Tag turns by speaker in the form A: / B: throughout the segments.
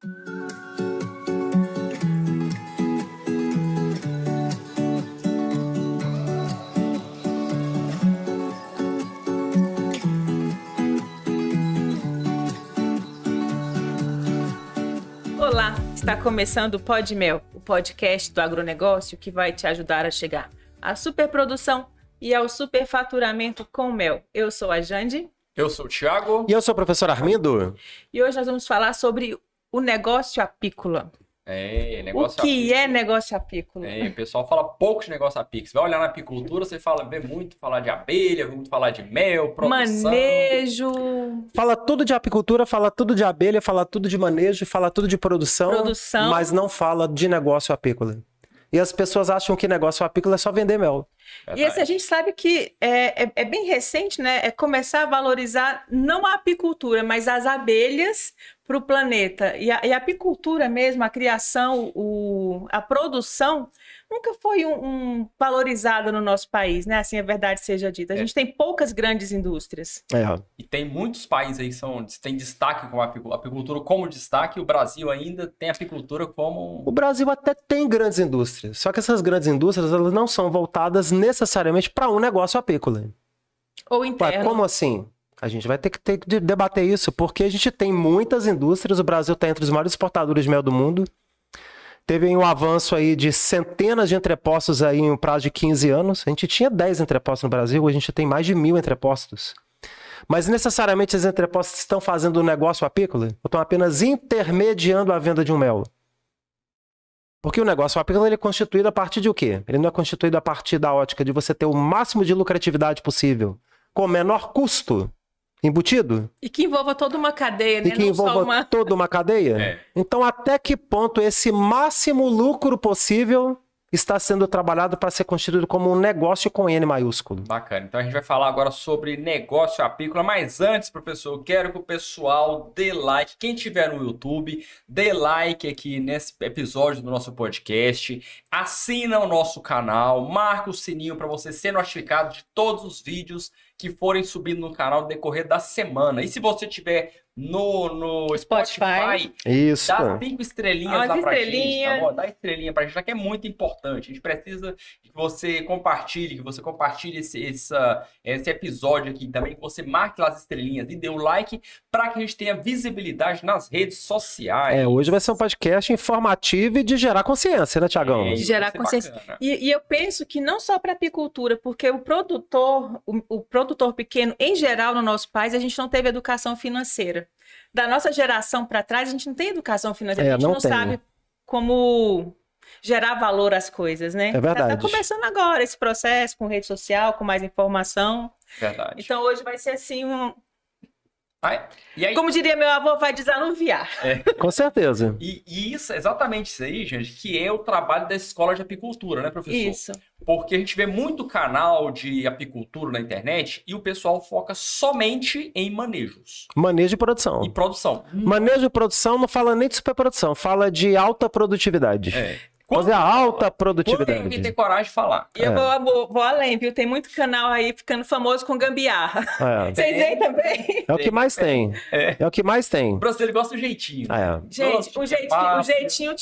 A: Olá, está começando o Pod Mel, o podcast do agronegócio que vai te ajudar a chegar à superprodução e ao superfaturamento com mel. Eu sou a Jande.
B: Eu sou o Thiago.
C: E eu sou o professor Armindo.
A: E hoje nós vamos falar sobre o negócio apícola.
B: Negócio
A: o que é negócio apícola?
B: O pessoal fala pouco de negócio apícola. Você vai olhar na apicultura, você vê muito falar de abelha, vê muito falar de mel, produção.
A: Manejo.
C: Fala tudo de apicultura, fala tudo de abelha, fala tudo de manejo, fala tudo de produção. Mas não fala de negócio apícola. E as pessoas acham que negócio apícola é só vender mel.
A: E esse a gente sabe que é bem recente, né? É começar a valorizar não a apicultura, mas as abelhas para o planeta. E a apicultura mesmo, a criação, a produção, nunca foi valorizada no nosso país, né? Assim a verdade seja dita. A gente tem poucas grandes indústrias.
B: E tem muitos países aí que têm destaque com a apicultura como destaque, e o Brasil ainda tem apicultura como...
C: O Brasil até tem grandes indústrias, só que essas grandes indústrias elas não são voltadas necessariamente para um negócio apícola.
A: Ou interno.
C: Ué, como assim? A gente vai ter que debater isso, porque a gente tem muitas indústrias, o Brasil está entre os maiores exportadores de mel do mundo. Teve um avanço aí de centenas de entrepostos aí em um prazo de 15 anos. A gente tinha 10 entrepostos no Brasil, hoje a gente tem mais de 1.000 entrepostos. Mas necessariamente esses entrepostos estão fazendo um negócio apícola? Ou estão apenas intermediando a venda de um mel? Porque o negócio apícola ele é constituído a partir de o quê? Ele não é constituído a partir da ótica de você ter o máximo de lucratividade possível, com o menor custo embutido?
A: E que envolva toda uma cadeia, né?
C: E que envolva toda uma cadeia? Então, até que ponto esse máximo lucro possível está sendo trabalhado para ser constituído como um negócio com N maiúsculo?
B: Bacana. Então, a gente vai falar agora sobre negócio apícola. Mas antes, professor, eu quero que o pessoal dê like. Quem tiver no YouTube, dê like aqui nesse episódio do nosso podcast. Assina o nosso canal. Marca o sininho para você ser notificado de todos os vídeos que forem subindo no canal no decorrer da semana. E se você tiver no Spotify,
C: isso,
B: dá 5 estrelinhas lá pra gente, tá bom? Dá estrelinha pra gente, que é muito importante. A gente precisa que você compartilhe, esse episódio aqui também, que você marque lá as estrelinhas e dê o like para que a gente tenha visibilidade nas redes sociais.
C: Hoje vai ser um podcast informativo e de gerar consciência, né, Thiagão?
A: De gerar consciência. E eu penso que não só para apicultura, porque o produtor pequeno, em geral, no nosso país, a gente não teve educação financeira. Da nossa geração para trás, a gente não tem educação financeira, a gente não sabe como gerar valor às coisas, né?
C: É verdade.
A: Tá começando agora esse processo com rede social, com mais informação.
B: Verdade.
A: Então hoje vai ser assim
B: E aí,
A: como diria meu avô, vai desanuviar.
C: Com certeza.
B: E isso, exatamente isso aí, gente, que é o trabalho da escola de apicultura, né, professor?
A: Isso.
B: Porque a gente vê muito canal de apicultura na internet e o pessoal foca somente em manejos.
C: Manejo e produção.
B: E produção.
C: Manejo e produção não fala nem de superprodução, fala de alta produtividade. Fazer a alta produtividade.
B: Quando tem coragem de falar.
A: E eu vou além, viu? Tem muito canal aí ficando famoso com gambiarra. Vocês veem também?
C: É o que mais tem. É o que mais tem.
B: O brasileiro gosta do jeitinho.
A: Gente, o jeitinho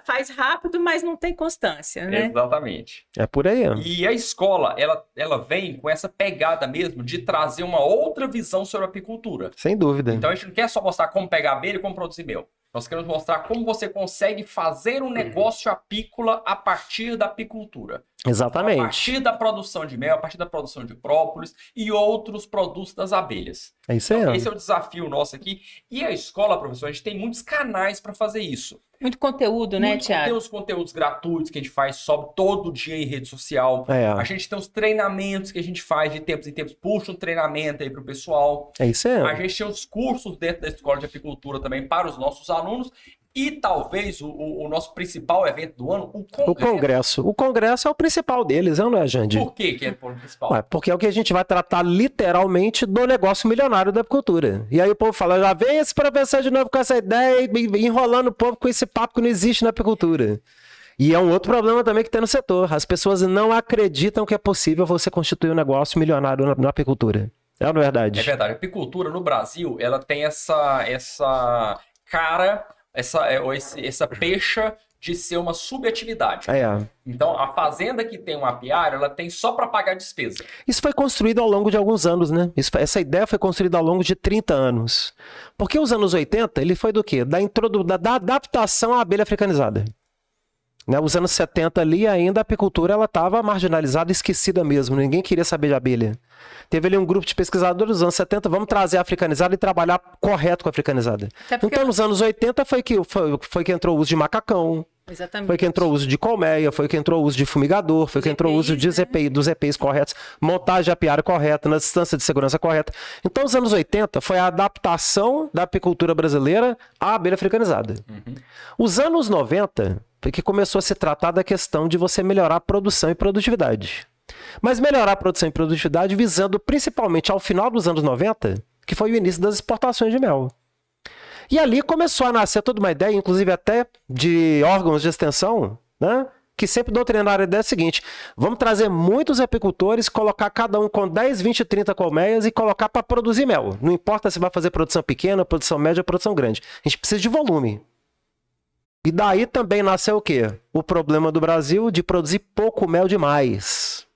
A: faz rápido, mas não tem constância, né?
B: Exatamente.
C: É por aí.
B: E a escola, ela vem com essa pegada mesmo de trazer uma outra visão sobre a apicultura.
C: Sem dúvida.
B: Então a gente não quer só mostrar como pegar abelha e como produzir mel. Nós queremos mostrar como você consegue fazer um negócio apícola a partir da apicultura.
C: Exatamente.
B: A partir da produção de mel, a partir da produção de própolis e outros produtos das abelhas.
C: É isso aí.
B: Então, esse é o desafio nosso aqui. E a escola, professor, a gente tem muitos canais para fazer isso.
A: Muito conteúdo, né, Thiago?
B: Tem os conteúdos gratuitos que a gente faz, sobe todo dia em rede social. A gente tem os treinamentos que a gente faz de tempos em tempos, puxa um treinamento aí pro pessoal.
C: É isso aí.
B: A gente tem os cursos dentro da escola de apicultura também para os nossos alunos. E talvez o nosso principal evento do ano, o Congresso.
C: O Congresso é o principal deles, não é, Jandi?
B: Por que é o principal?
C: Porque é o que a gente vai tratar literalmente do negócio milionário da apicultura. E aí o povo fala, já vem esse professor de novo com essa ideia, enrolando o povo com esse papo que não existe na apicultura. E é um outro problema também que tem no setor. As pessoas não acreditam que é possível você constituir um negócio milionário na apicultura. É ou não é verdade?
B: É verdade. A apicultura no Brasil, ela tem essa cara essa pecha de ser uma subatividade.
C: É.
B: Então, a fazenda que tem um apiário, ela tem só para pagar despesa.
C: Isso foi construído ao longo de alguns anos, né? Essa ideia foi construída ao longo de 30 anos. Porque os anos 80, ele foi do quê? Da adaptação à abelha africanizada. Né? Os anos 70 ali, ainda a apicultura estava marginalizada, esquecida mesmo. Ninguém queria saber de abelha. Teve ali um grupo de pesquisadores nos anos 70, vamos trazer a africanizada e trabalhar correto com a africanizada. Então, nos anos 80 foi que entrou o uso de macacão.
A: Exatamente.
C: Foi que entrou o uso de colmeia, foi que entrou o uso de fumigador, foi que entrou o uso de dos EPIs corretos, montagem de apiário correta, na distância de segurança correta. Então, os anos 80 foi a adaptação da apicultura brasileira à abelha africanizada. Os anos 90 foi que começou a se tratar da questão de você melhorar a produção e produtividade. Mas melhorar a produção e produtividade visando principalmente ao final dos anos 90, que foi o início das exportações de mel. E ali começou a nascer toda uma ideia, inclusive até de órgãos de extensão, né? Que sempre doutrinaram a ideia seguinte: vamos trazer muitos apicultores, colocar cada um com 10, 20, 30 colmeias e colocar para produzir mel. Não importa se vai fazer produção pequena, produção média ou produção grande. A gente precisa de volume. E daí também nasceu o quê? O problema do Brasil de produzir pouco mel demais.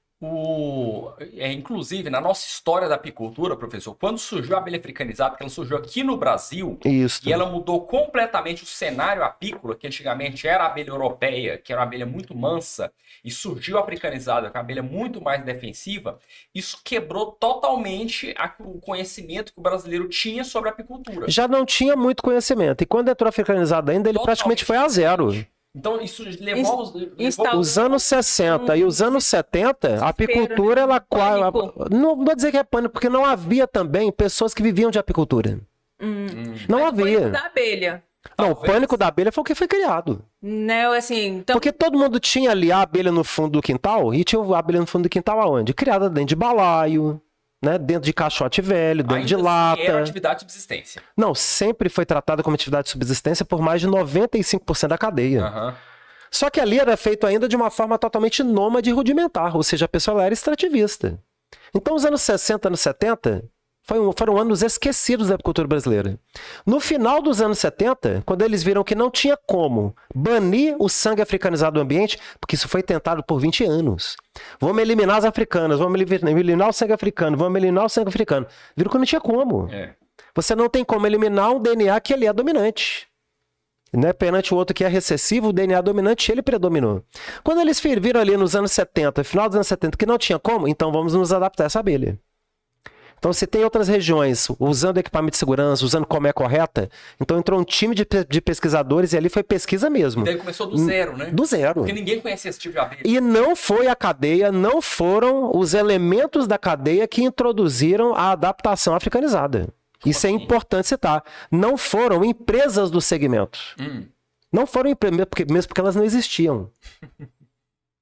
B: Inclusive, na nossa história da apicultura, professor, quando surgiu a abelha africanizada, que ela surgiu aqui no Brasil,
C: Isso.
B: e ela mudou completamente o cenário apícola, que antigamente era a abelha europeia, que era uma abelha muito mansa, e surgiu a africanizada, que é uma abelha muito mais defensiva, isso quebrou totalmente o conhecimento que o brasileiro tinha sobre a apicultura.
C: Já não tinha muito conhecimento. E quando entrou a africanizada ainda, ele praticamente foi a zero.
B: Então, isso levou
C: os anos 60 e os anos 70, a apicultura, não vou dizer que é pânico, porque não havia também pessoas que viviam de apicultura. Não havia.
A: O pânico da abelha.
C: Não, o pânico da abelha foi o que foi criado.
A: Não, assim, então...
C: Porque todo mundo tinha ali a abelha no fundo do quintal, e tinha a abelha no fundo do quintal aonde? Criada dentro de balaio, né? Dentro de caixote velho, dentro de lata.
B: Era atividade de subsistência.
C: Não, sempre foi tratada como atividade de subsistência por mais de 95% da cadeia. Só que ali era feito ainda de uma forma totalmente nômade e rudimentar, ou seja, a pessoa era extrativista. Então, os anos 60, anos 70 foram anos esquecidos da apicultura brasileira. No final dos anos 70, quando eles viram que não tinha como banir o sangue africanizado do ambiente, porque isso foi tentado por 20 anos. Vamos eliminar as africanas, vamos eliminar o sangue africano, vamos eliminar o sangue africano. Viram que não tinha como. Você não tem como eliminar um DNA que ele é dominante. Né? Perante o outro que é recessivo, o DNA dominante, ele predominou. Quando eles viram ali nos anos 70, final dos anos 70, que não tinha como, então vamos nos adaptar a essa abelha. Então, se tem outras regiões usando equipamento de segurança, usando colmeia correta, então entrou um time de pesquisadores e ali foi pesquisa mesmo.
B: E daí começou do zero, né?
C: Do zero.
B: Porque ninguém conhecia esse tipo de abelha.
C: E não foi a cadeia, não foram os elementos da cadeia que introduziram a adaptação africanizada. Isso é importante citar. Não foram empresas do segmento. Não foram empresas, mesmo porque elas não existiam.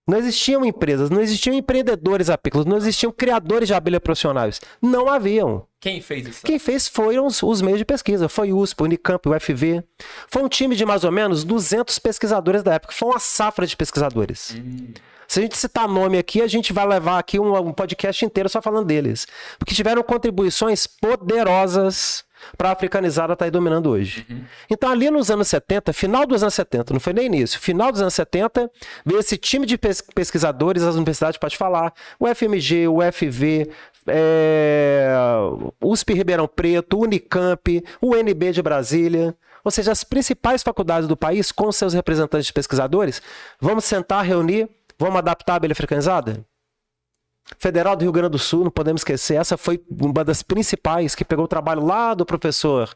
C: Não existiam empresas, não existiam empreendedores apícolas, não existiam criadores de abelha profissionais. Não haviam.
B: Quem fez isso?
C: Quem fez foram os meios de pesquisa. Foi o USP, o Unicamp, o UFV. Foi um time de mais ou menos 200 pesquisadores da época. Foi uma safra de pesquisadores. Se a gente citar nome aqui, a gente vai levar aqui um podcast inteiro só falando deles. Porque tiveram contribuições poderosas para a africanizada estar aí dominando hoje. Então, ali nos anos 70, final dos anos 70, não foi nem início, final dos anos 70, veio esse time de pesquisadores, as universidades pode falar, o FMG, o UFV, USP Ribeirão Preto, Unicamp, o UNB de Brasília, ou seja, as principais faculdades do país com seus representantes de pesquisadores, vamos sentar, reunir, vamos adaptar a abelha africanizada? Federal do Rio Grande do Sul, não podemos esquecer, essa foi uma das principais que pegou o trabalho lá do professor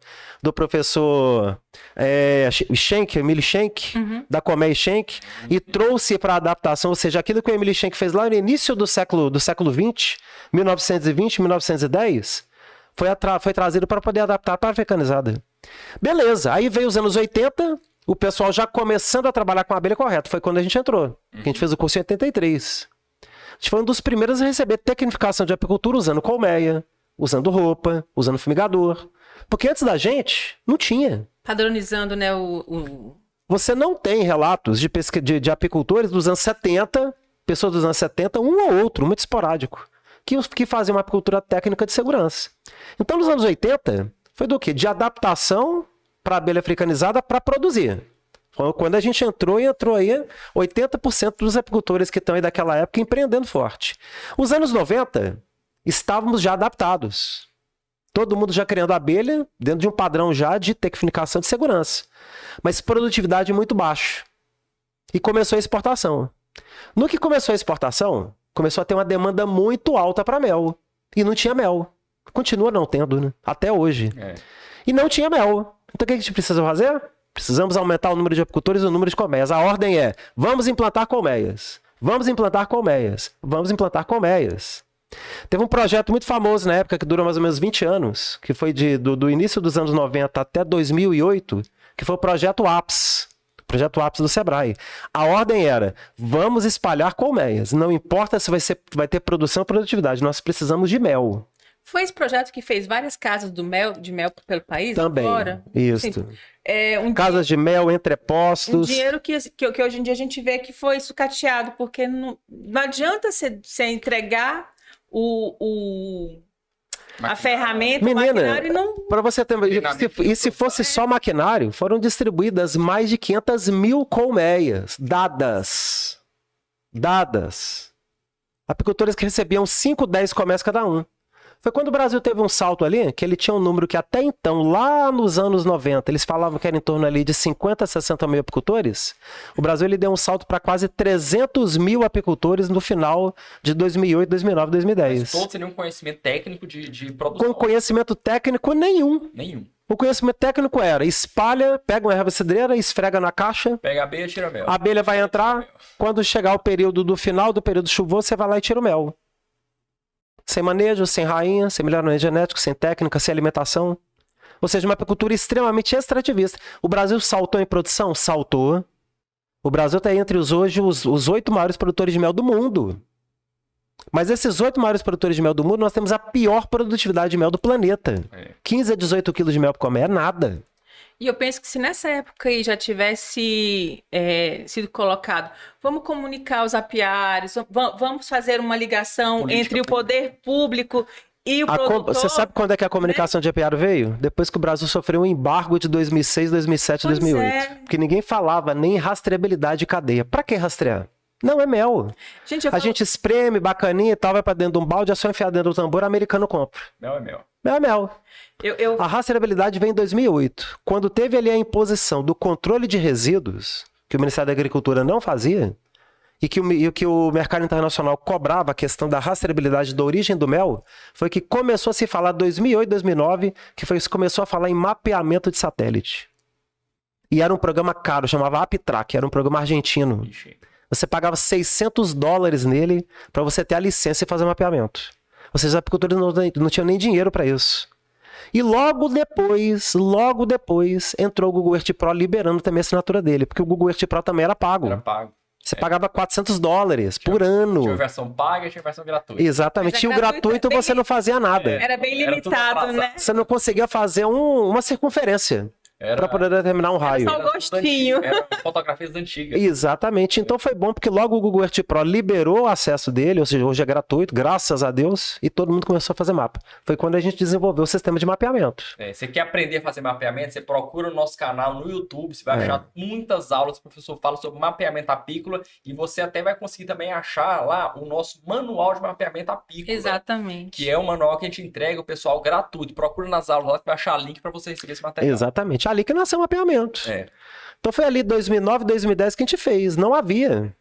C: Emily Schenck, da Colmeia Schenck, e trouxe para a adaptação, ou seja, aquilo que o Emily Schenck fez lá no início do século XX, 1920, 1910, foi trazido para poder adaptar para a africanizada. Beleza, aí veio os anos 80, o pessoal já começando a trabalhar com a abelha correta, foi quando a gente entrou, que a gente fez o curso em 83. A gente foi um dos primeiros a receber tecnificação de apicultura usando colmeia, usando roupa, usando fumigador. Porque antes da gente, não tinha.
A: Padronizando, né,
C: Você não tem relatos de apicultores dos anos 70, pessoas dos anos 70, um ou outro, muito esporádico, que faziam uma apicultura técnica de segurança. Então, nos anos 80, foi do quê? De adaptação para abelha africanizada para produzir. Quando a gente entrou aí 80% dos apicultores que estão aí daquela época empreendendo forte. Os anos 90, estávamos já adaptados. Todo mundo já criando abelha, dentro de um padrão já de tecnificação de segurança. Mas produtividade muito baixa. E começou a exportação. No que começou a exportação, começou a ter uma demanda muito alta para mel. E não tinha mel. Continua não tendo, né? Até hoje. E não tinha mel. Então o que a gente precisa fazer? Precisamos aumentar o número de apicultores e o número de colmeias. A ordem é, vamos implantar colmeias. Vamos implantar colmeias. Vamos implantar colmeias. Teve um projeto muito famoso na época, que durou mais ou menos 20 anos, que foi do início dos anos 90 até 2008, que foi o projeto APS. O projeto APS do Sebrae. A ordem era, vamos espalhar colmeias. Não importa se vai ter produção ou produtividade, nós precisamos de mel.
A: Foi esse projeto que fez várias casas de mel pelo país?
C: Também,
A: agora?
C: isso.
A: Assim,
C: casas de mel, entrepostos.
A: Um dinheiro que hoje em dia a gente vê que foi sucateado, porque não adianta você entregar a ferramenta, o maquinário e não...
C: Para você ter... E se fosse só maquinário, foram distribuídas mais de 500 mil colmeias dadas. Apicultores que recebiam 5, 10 colmeias cada um. Foi quando o Brasil teve um salto ali, que ele tinha um número que até então, lá nos anos 90, eles falavam que era em torno ali de 50 a 60 mil apicultores. O Brasil ele deu um salto para quase 300 mil apicultores no final de 2008, 2009, 2010.
B: Mas todos teriam conhecimento técnico de produção.
C: Com conhecimento técnico nenhum. O conhecimento técnico era, pega uma erva cidreira, esfrega na caixa.
B: Pega a abelha e tira o mel.
C: A abelha vai entrar, quando chegar o período do final do período chuvoso, você vai lá e tira o mel. Sem manejo, sem rainha, sem melhoramento genético, sem técnica, sem alimentação. Ou seja, uma apicultura extremamente extrativista. O Brasil saltou em produção? Saltou. O Brasil está entre os 8 maiores produtores de mel do mundo. Mas esses 8 maiores produtores de mel do mundo, nós temos a pior produtividade de mel do planeta. 15 a 18 quilos de mel por colmeia é nada.
A: E eu penso que se nessa época aí já tivesse sido colocado, vamos comunicar os apiários, vamos fazer uma ligação entre o poder público e o produtor.
C: Você sabe quando é que a comunicação de apiário veio? Depois que o Brasil sofreu um embargo de 2006, 2007, 2008. Porque ninguém falava nem rastreabilidade de cadeia. Pra que rastrear? Não, é mel. A gente espreme, bacaninha e tal, vai pra dentro de um balde, é só enfiar dentro do tambor, o americano compra.
B: Mel é mel.
C: Mel é mel. A rastreabilidade vem em 2008, quando teve ali a imposição do controle de resíduos, que o Ministério da Agricultura não fazia, e que o mercado internacional cobrava a questão da rastreabilidade da origem do mel, foi que começou a se falar em 2008, 2009, que começou a falar em mapeamento de satélite. E era um programa caro, chamava APTRAC, era um programa argentino. Você pagava $600 nele para você ter a licença e fazer mapeamento. Ou seja, os apicultores não tinham nem dinheiro para isso. E logo depois, entrou o Google Earth Pro liberando também a assinatura dele, porque o Google Earth Pro também era pago. Você pagava $400 por ano.
B: Tinha versão paga e tinha versão gratuita.
C: Exatamente. Tinha o gratuito e você não fazia nada.
A: Era bem limitado, né?
C: Você não conseguia fazer uma circunferência. Para poder determinar um raio.
A: Era só um gostinho.
B: Era fotografias antigas.
C: Exatamente. Então foi bom porque logo o Google Earth Pro liberou o acesso dele, ou seja, hoje é gratuito, graças a Deus, e todo mundo começou a fazer mapa. Foi quando a gente desenvolveu o sistema de mapeamento.
B: Você quer aprender a fazer mapeamento, você procura o nosso canal no YouTube, você vai achar muitas aulas, o professor fala sobre mapeamento apícola, e você até vai conseguir também achar lá o nosso manual de mapeamento apícola.
A: Exatamente.
B: Que é um manual que a gente entrega o pessoal gratuito. Procura nas aulas lá que vai achar link para você receber esse material.
C: Exatamente. Ali que nasceu o mapeamento. Então foi ali 2009, 2010 que a gente fez. Não havia.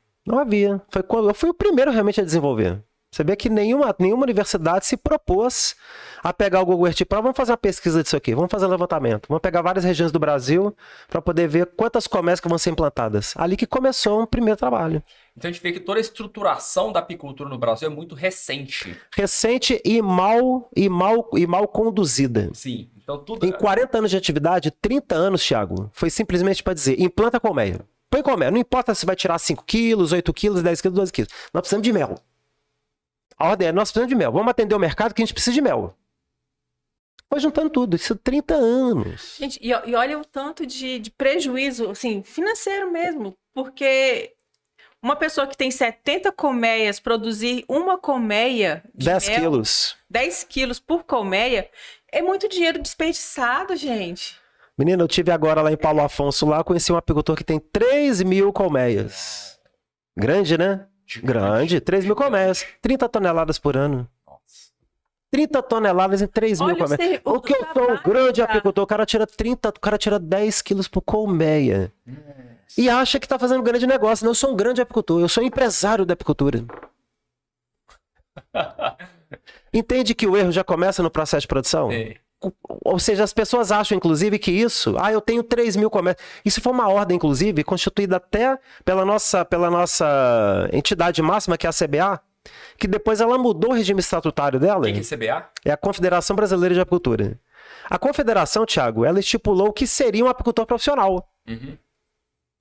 C: Foi quando eu fui o primeiro realmente a desenvolver. Você vê que nenhuma universidade se propôs a pegar o Google Earth Pro, vamos fazer uma pesquisa disso aqui, vamos fazer um levantamento, vamos pegar várias regiões do Brasil para poder ver quantas colmeias que vão ser implantadas. Ali que começou um primeiro trabalho.
B: Então a gente vê que toda a estruturação da apicultura no Brasil é muito recente.
C: Recente e mal conduzida.
B: Sim. Então, tudo...
C: Em 40 anos de atividade, 30 anos, Thiago, foi simplesmente para dizer, implanta colmeia. Põe colmeia, não importa se vai tirar 5 quilos, 8 quilos, 10 quilos, 12 quilos. Nós precisamos de mel. A ordem é, nós precisamos de mel. Vamos atender o mercado que a gente precisa de mel. Foi juntando tudo, isso 30 anos.
A: Gente, e olha o tanto de prejuízo, assim, financeiro mesmo, porque uma pessoa que tem 70 colmeias, produzir uma colmeia de
C: 10
A: mel,
C: quilos.
A: 10 quilos por colmeia, é muito dinheiro desperdiçado, gente.
C: Menina, eu tive agora lá em Paulo Afonso, lá conheci um apicultor que tem 3.000 colmeias. Grande, né? Grande, 3.000 colmeias. 30 toneladas por ano. 30 toneladas em 3.000 colmeias. O que eu sou um grande apicultor, o cara tira 10 quilos por colmeia. E acha que tá fazendo um grande negócio. Não, eu sou um grande apicultor, eu sou empresário da apicultura. Entende que o erro já começa no processo de produção?
B: Sim.
C: Ou seja, as pessoas acham, inclusive, que isso... eu tenho 3.000 comércios. Isso foi uma ordem, inclusive, constituída até pela nossa entidade máxima, que é a CBA, que depois ela mudou o regime estatutário dela.
B: Quem que é CBA?
C: É a Confederação Brasileira de Apicultura. A confederação, Thiago, ela estipulou o que seria um apicultor profissional.
B: Uhum.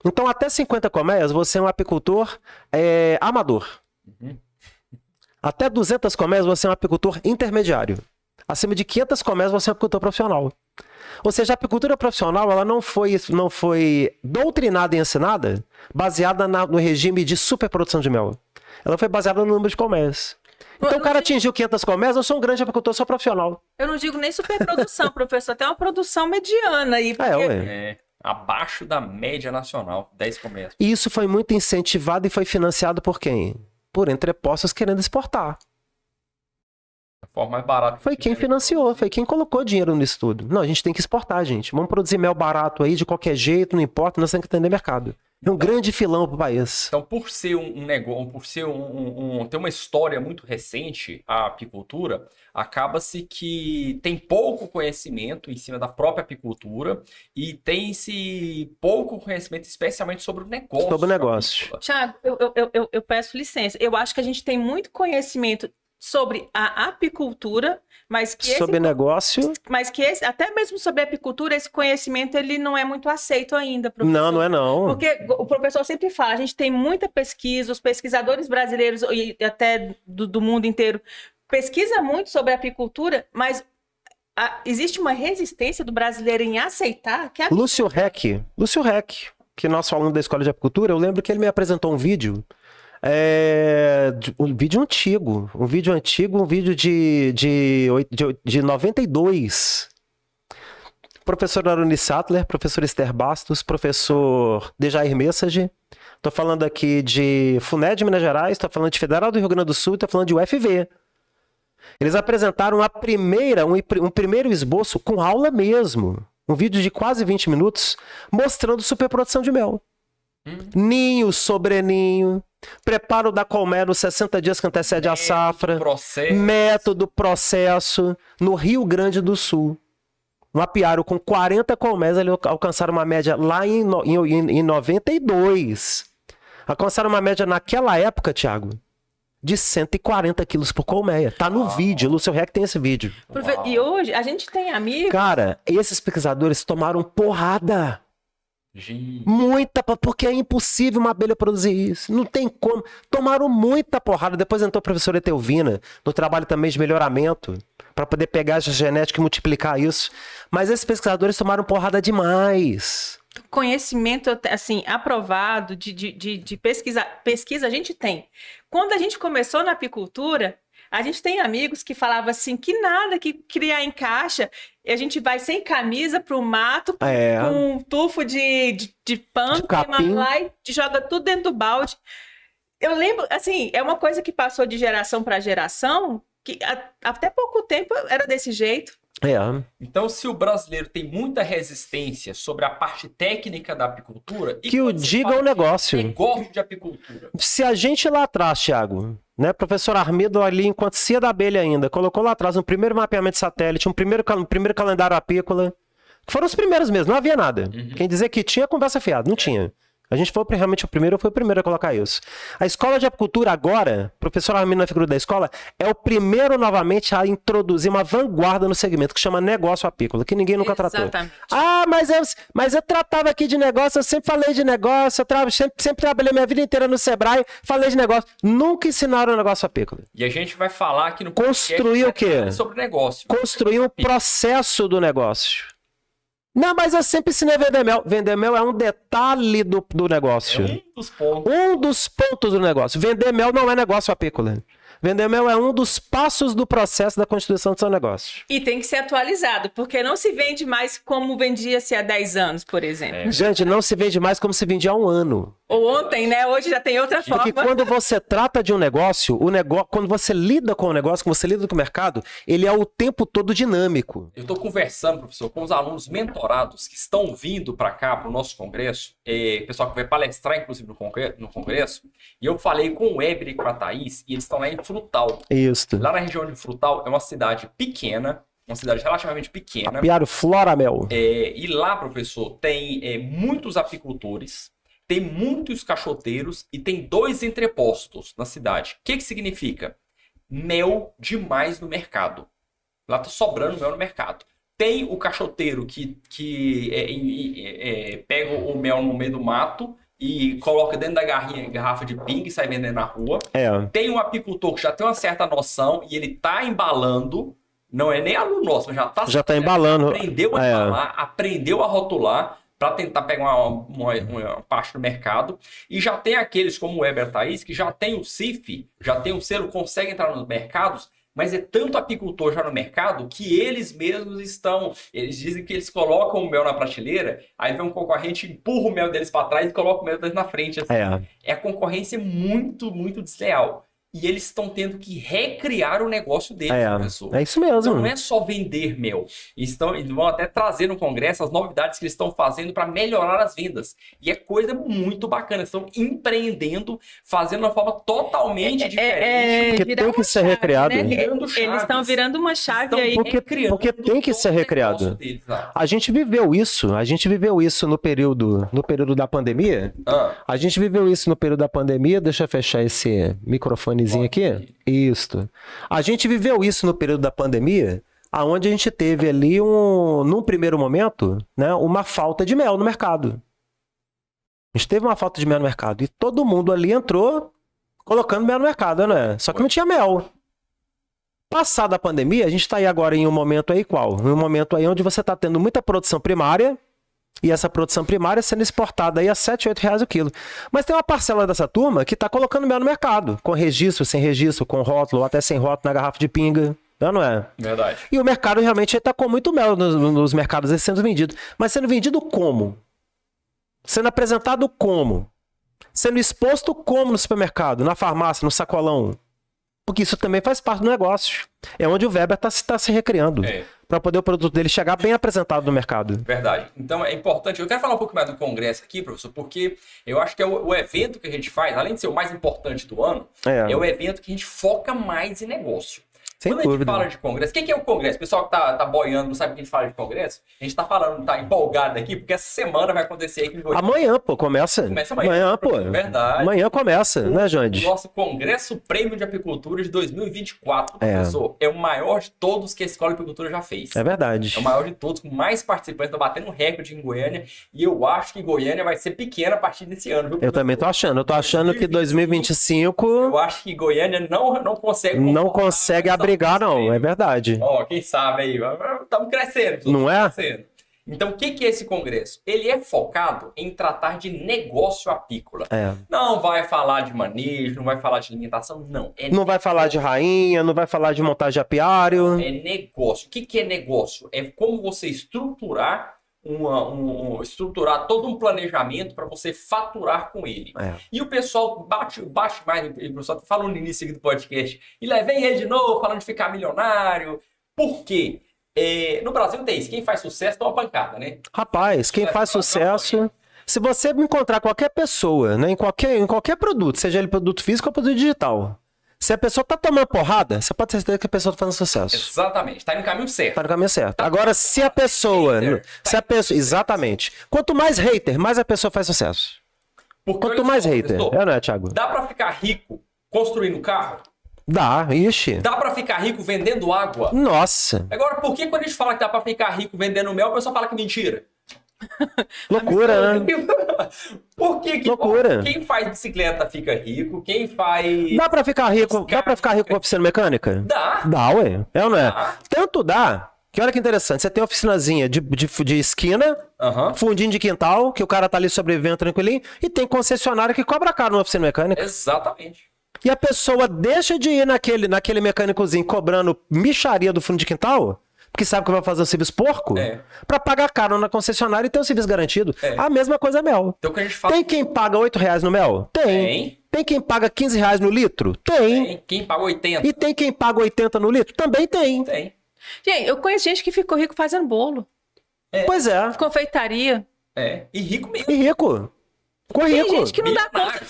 C: Então, até 50 colmeias, você é um apicultor amador.
B: Uhum.
C: Até 200 colmeias, você é um apicultor intermediário. Acima de 500 colmeias, você é um apicultor profissional. Ou seja, a apicultura profissional ela não foi doutrinada e ensinada baseada no regime de superprodução de mel. Ela foi baseada no número de colmeias. Então o cara atingiu 500 colmeias, eu sou um grande apicultor, sou profissional.
A: Eu não digo nem superprodução, professor, até uma produção mediana aí.
B: Abaixo da média nacional, 10 colmeias.
C: E isso foi muito incentivado e foi financiado por quem? Por entrepostos querendo exportar.
B: A forma mais barata.
C: Foi quem financiou, foi quem colocou dinheiro no estudo. Não, a gente tem que exportar, gente. Vamos produzir mel barato aí, de qualquer jeito, não importa, nós temos que entender mercado. É um grande filão pro país.
B: Então, por ser um negócio, por ser ter uma história muito recente, a apicultura, acaba-se que tem pouco conhecimento em cima da própria apicultura e tem-se pouco conhecimento, especialmente sobre o negócio.
C: Sobre o negócio.
A: Thiago, eu peço licença. Eu acho que a gente tem muito conhecimento sobre a apicultura, mas que
C: sobre negócio,
A: mas que até mesmo sobre a apicultura, esse conhecimento ele não é muito aceito ainda, professor.
C: Não é não.
A: Porque o professor sempre fala, a gente tem muita pesquisa, os pesquisadores brasileiros e até do mundo inteiro pesquisa muito sobre a apicultura, mas existe uma resistência do brasileiro em aceitar que a...
C: Lúcio Reck, que é nosso aluno da Escola de Apicultura, eu lembro que ele me apresentou um vídeo um vídeo de 92. Professor Aroni Sattler, professor Esther Bastos, professor Dejair Message. Tô falando aqui de FUNED de Minas Gerais, tô falando de Federal do Rio Grande do Sul, tô falando de UFV. Eles apresentaram um primeiro esboço com aula mesmo. Um vídeo de quase 20 minutos mostrando superprodução de mel. Ninho, sobreninho, preparo da colmeia nos 60 dias que antecede a safra, método, processo, no Rio Grande do Sul. Um apiário com 40 colmeias, eles alcançaram uma média lá em 92. Alcançaram uma média naquela época, Thiago, de 140 quilos por colmeia. Tá no vídeo, Lúcio Reck tem esse vídeo.
A: E hoje a gente tem amigos...
C: Cara, esses pesquisadores tomaram porrada. Muita, porque é impossível uma abelha produzir isso. Não tem como. Tomaram muita porrada. Depois entrou a professora Etelvina no trabalho também de melhoramento para poder pegar essa genética e multiplicar isso. Mas esses pesquisadores tomaram porrada demais.
A: Conhecimento, assim, aprovado de pesquisa a gente tem. Quando a gente começou na apicultura, a gente tem amigos que falavam assim, que nada, que criar em caixa, a gente vai sem camisa pro mato, com um tufo de pano, queima lá e joga tudo dentro do balde. Eu lembro, assim, é uma coisa que passou de geração para geração, que até pouco tempo era desse jeito.
B: Então, se o brasileiro tem muita resistência sobre a parte técnica da apicultura...
C: Que o diga o negócio.
B: Negócio de apicultura.
C: Se a gente lá atrás, Thiago, né, professor Armido ali, enquanto cia da abelha ainda, colocou lá atrás um primeiro mapeamento de satélite, um primeiro calendário apícola, que foram os primeiros mesmo, não havia nada. Quem dizer que tinha, conversa fiada, não tinha. A gente foi realmente o primeiro, foi o primeiro a colocar isso. A Escola de Apicultura agora, professor Armindo na figura da escola, é o primeiro novamente a introduzir uma vanguarda no segmento que chama negócio apícola, que ninguém nunca tratou. Mas eu tratava aqui de negócio, eu sempre falei de negócio, eu sempre trabalhei minha vida inteira no Sebrae, falei de negócio. Nunca ensinaram negócio apícola.
B: E a gente vai falar aqui no
C: construir o quê?
B: Sobre negócio.
C: Construir o processo do negócio. Não, mas eu sempre ensinei a vender mel. Vender mel é um detalhe do negócio.
B: É um dos pontos.
C: Um dos pontos do negócio. Vender mel não é negócio apícola. Vender mel é um dos passos do processo da constituição do seu negócio.
A: E tem que ser atualizado, porque não se vende mais como vendia-se há 10 anos, por exemplo.
C: Gente, não se vende mais como se vendia há um ano.
A: Ou ontem, né? Hoje já tem outra forma.
C: Porque quando você trata de um negócio, quando você lida com o negócio, quando você lida com o mercado, ele é o tempo todo dinâmico.
B: Eu estou conversando, professor, com os alunos mentorados que estão vindo para cá, para o nosso congresso, pessoal que vai palestrar, inclusive, no congresso, e eu falei com o Weber e com a Thaís, e eles estão lá em Frutal.
C: Isso.
B: Lá na região de Frutal é uma cidade pequena, uma cidade relativamente pequena.
C: Apiário Floramel.
B: E lá, professor, tem muitos apicultores, tem muitos cachoteiros e tem 2 entrepostos na cidade. O que significa? Mel demais no mercado. Lá tá sobrando mel no mercado. Tem o cachoteiro que pega o mel no meio do mato e coloca dentro da garrafa de ping e sai vendendo na rua. Tem um apicultor que já tem uma certa noção e ele tá embalando. Não é nem aluno nosso, mas já tá
C: embalando.
B: Aprendeu a embalar, aprendeu a rotular para tentar pegar uma parte do mercado. E já tem aqueles como o Weber Thaís, que já tem o CIF, já tem o selo, consegue entrar nos mercados, mas é tanto apicultor já no mercado que eles mesmos eles dizem que eles colocam o mel na prateleira, aí vem um concorrente, empurra o mel deles para trás e coloca o mel deles na frente. Assim. É a concorrência muito, muito desleal. E eles estão tendo que recriar o negócio deles, professor.
C: É isso mesmo.
B: Então não é só vender mel. Eles vão até trazer no congresso as novidades que eles estão fazendo para melhorar as vendas. E é coisa muito bacana. Eles estão empreendendo, fazendo de uma forma totalmente diferente.
C: Porque tem que ser recriado.
A: Né? Eles estão virando uma chave aí.
C: Porque tem que ser recriado. A gente viveu isso no período da pandemia. A gente viveu isso no período da pandemia. Deixa eu fechar esse microfone aqui. Isso. A gente viveu isso no período da pandemia, onde a gente teve ali, num primeiro momento, né, uma falta de mel no mercado. A gente teve uma falta de mel no mercado. E todo mundo ali entrou colocando mel no mercado, né? Só que não tinha mel. Passada a pandemia, a gente está aí agora em um momento aí qual? Um momento aí onde você está tendo muita produção primária, e essa produção primária sendo exportada aí a 7, 8 reais o quilo. Mas tem uma parcela dessa turma que está colocando mel no mercado, com registro, sem registro, com rótulo, ou até sem rótulo na garrafa de pinga. Não é?
B: Verdade.
C: E o mercado realmente está com muito mel nos mercados sendo vendido. Mas sendo vendido como? Sendo apresentado como? Sendo exposto como no supermercado, na farmácia, no sacolão? Porque isso também faz parte do negócio. É onde o Weber está se recriando. Para poder o produto dele chegar bem apresentado no mercado.
B: Verdade. Então é importante. Eu quero falar um pouco mais do congresso aqui, professor, porque eu acho que é o evento que a gente faz, além de ser o mais importante do ano, é o evento que a gente foca mais em negócio.
C: Sem
B: Quando
C: dúvida.
B: a gente fala de congresso, o que é o congresso? O pessoal que tá boiando, não sabe o que a gente fala de congresso, a gente tá falando, tá empolgado aqui, porque essa semana vai acontecer aqui em Goiânia.
C: Amanhã, pô, começa.
B: Começa amanhã,
C: pô.
B: Verdade.
C: Amanhã começa, né, Jandes?
B: O nosso Congresso Prêmio de Apicultura de 2024, professor, é o maior de todos que a Escola de Apicultura já fez.
C: É verdade.
B: É o maior de todos, com mais participantes, tá batendo um recorde em Goiânia, e eu acho que Goiânia vai ser pequena a partir desse ano, viu?
C: Eu também tô achando. Eu tô achando que 2025...
B: Eu acho que Goiânia não consegue...
C: Não consegue abrigar, não. É verdade.
B: Ó, quem sabe aí, estamos crescendo.
C: Não é?
B: Crescendo. Então, o que é esse congresso? Ele é focado em tratar de negócio apícola. Não vai falar de manejo, não vai falar de alimentação, não.
C: Não vai falar de rainha, não vai falar de montagem de apiário.
B: É negócio. O que é negócio? É como você estruturar estruturar todo um planejamento para você faturar com ele. E o pessoal bate mais, o pessoal falou no início aqui do podcast, e lá vem ele de novo falando de ficar milionário. Por quê? No Brasil tem isso, quem faz sucesso toma pancada, né?
C: Rapaz, quem faz sucesso... Se você encontrar qualquer pessoa, né, em qualquer produto, seja ele produto físico ou produto digital, se a pessoa tá tomando porrada, você pode ter certeza que a pessoa tá fazendo sucesso.
B: Exatamente, tá no caminho certo.
C: Tá no caminho certo. Agora, se a pessoa... Exatamente. Quanto mais hater, mais a pessoa faz sucesso.
B: Porque,
C: quanto mais hater. Não é, Thiago?
B: Dá pra ficar rico construindo carro?
C: Dá, ixi.
B: Dá pra ficar rico vendendo água?
C: Nossa.
B: Agora, por que quando a gente fala que dá pra ficar rico vendendo mel, o pessoal fala que é mentira?
C: Loucura, né?
B: Por que
C: loucura.
B: Quem faz bicicleta fica rico, quem faz...
C: Dá pra ficar rico com oficina mecânica?
B: Dá.
C: Dá, ué. É ou não é? Tanto dá, que olha que interessante, você tem oficinazinha de esquina, fundinho de quintal, que o cara tá ali sobrevivendo tranquilinho, e tem concessionária que cobra caro na oficina mecânica.
B: Exatamente.
C: E a pessoa deixa de ir naquele mecânicozinho cobrando micharia do fundo de quintal, porque sabe que vai fazer o serviço porco, pra pagar caro na concessionária e ter o serviço garantido. A mesma coisa é mel.
B: Então, o que a gente fala...
C: Tem quem paga R$8 no mel? Tem. Tem quem paga R$15 no litro? Tem.
B: Quem paga 80?
C: E tem quem paga 80 no litro? Também tem.
B: Tem.
A: Gente, eu conheço gente que ficou rico fazendo bolo.
C: Pois é.
A: Confeitaria.
B: E rico mesmo.
C: E rico. Ficou rico.
A: Tem gente que não dá conta.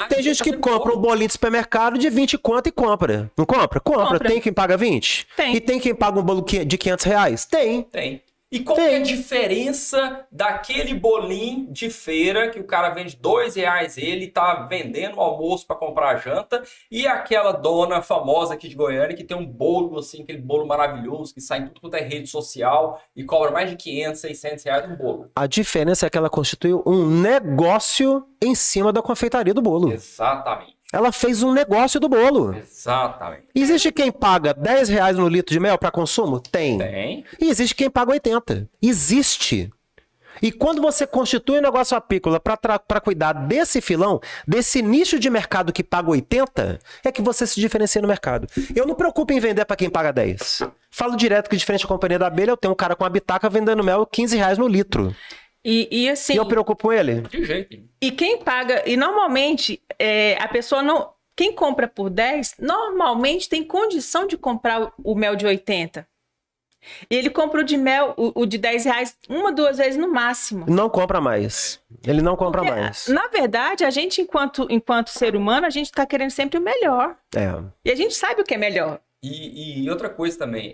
C: Tem gente que compra um bolinho de supermercado de 20 conto e compra. Não compra? Compra. Tem quem paga 20?
A: Tem.
C: E tem quem paga um bolo de R$500? Tem.
B: Tem. E qual que é a diferença daquele bolinho de feira que o cara vende R$2, ele tá vendendo o almoço para comprar a janta, e aquela dona famosa aqui de Goiânia que tem um bolo assim, aquele bolo maravilhoso que sai em tudo quanto é rede social e cobra mais de R$500, R$600 um bolo.
C: A diferença é que ela constituiu um negócio em cima da confeitaria do bolo.
B: Exatamente.
C: Ela fez um negócio do bolo.
B: Exatamente.
C: Existe quem paga R$10 no litro de mel para consumo? Tem. E existe quem paga 80. Existe. E quando você constitui um negócio apícola para cuidar desse filão, desse nicho de mercado que paga 80, é que você se diferencia no mercado. Eu não me preocupo em vender para quem paga 10. Falo direto que, diferente da Companhia da Abelha, eu tenho um cara com uma bitaca vendendo mel R$15 no litro.
A: E assim...
C: E eu preocupo com ele?
B: De jeito.
A: E quem paga... E normalmente, a pessoa não... Quem compra por 10, normalmente tem condição de comprar o mel de 80. E ele compra o de mel, o de R$10, 1, 2 vezes no máximo.
C: Não compra mais. Ele não compra mais.
A: Na verdade, a gente, enquanto ser humano, a gente está querendo sempre o melhor. E a gente sabe o que é melhor.
B: E outra coisa também,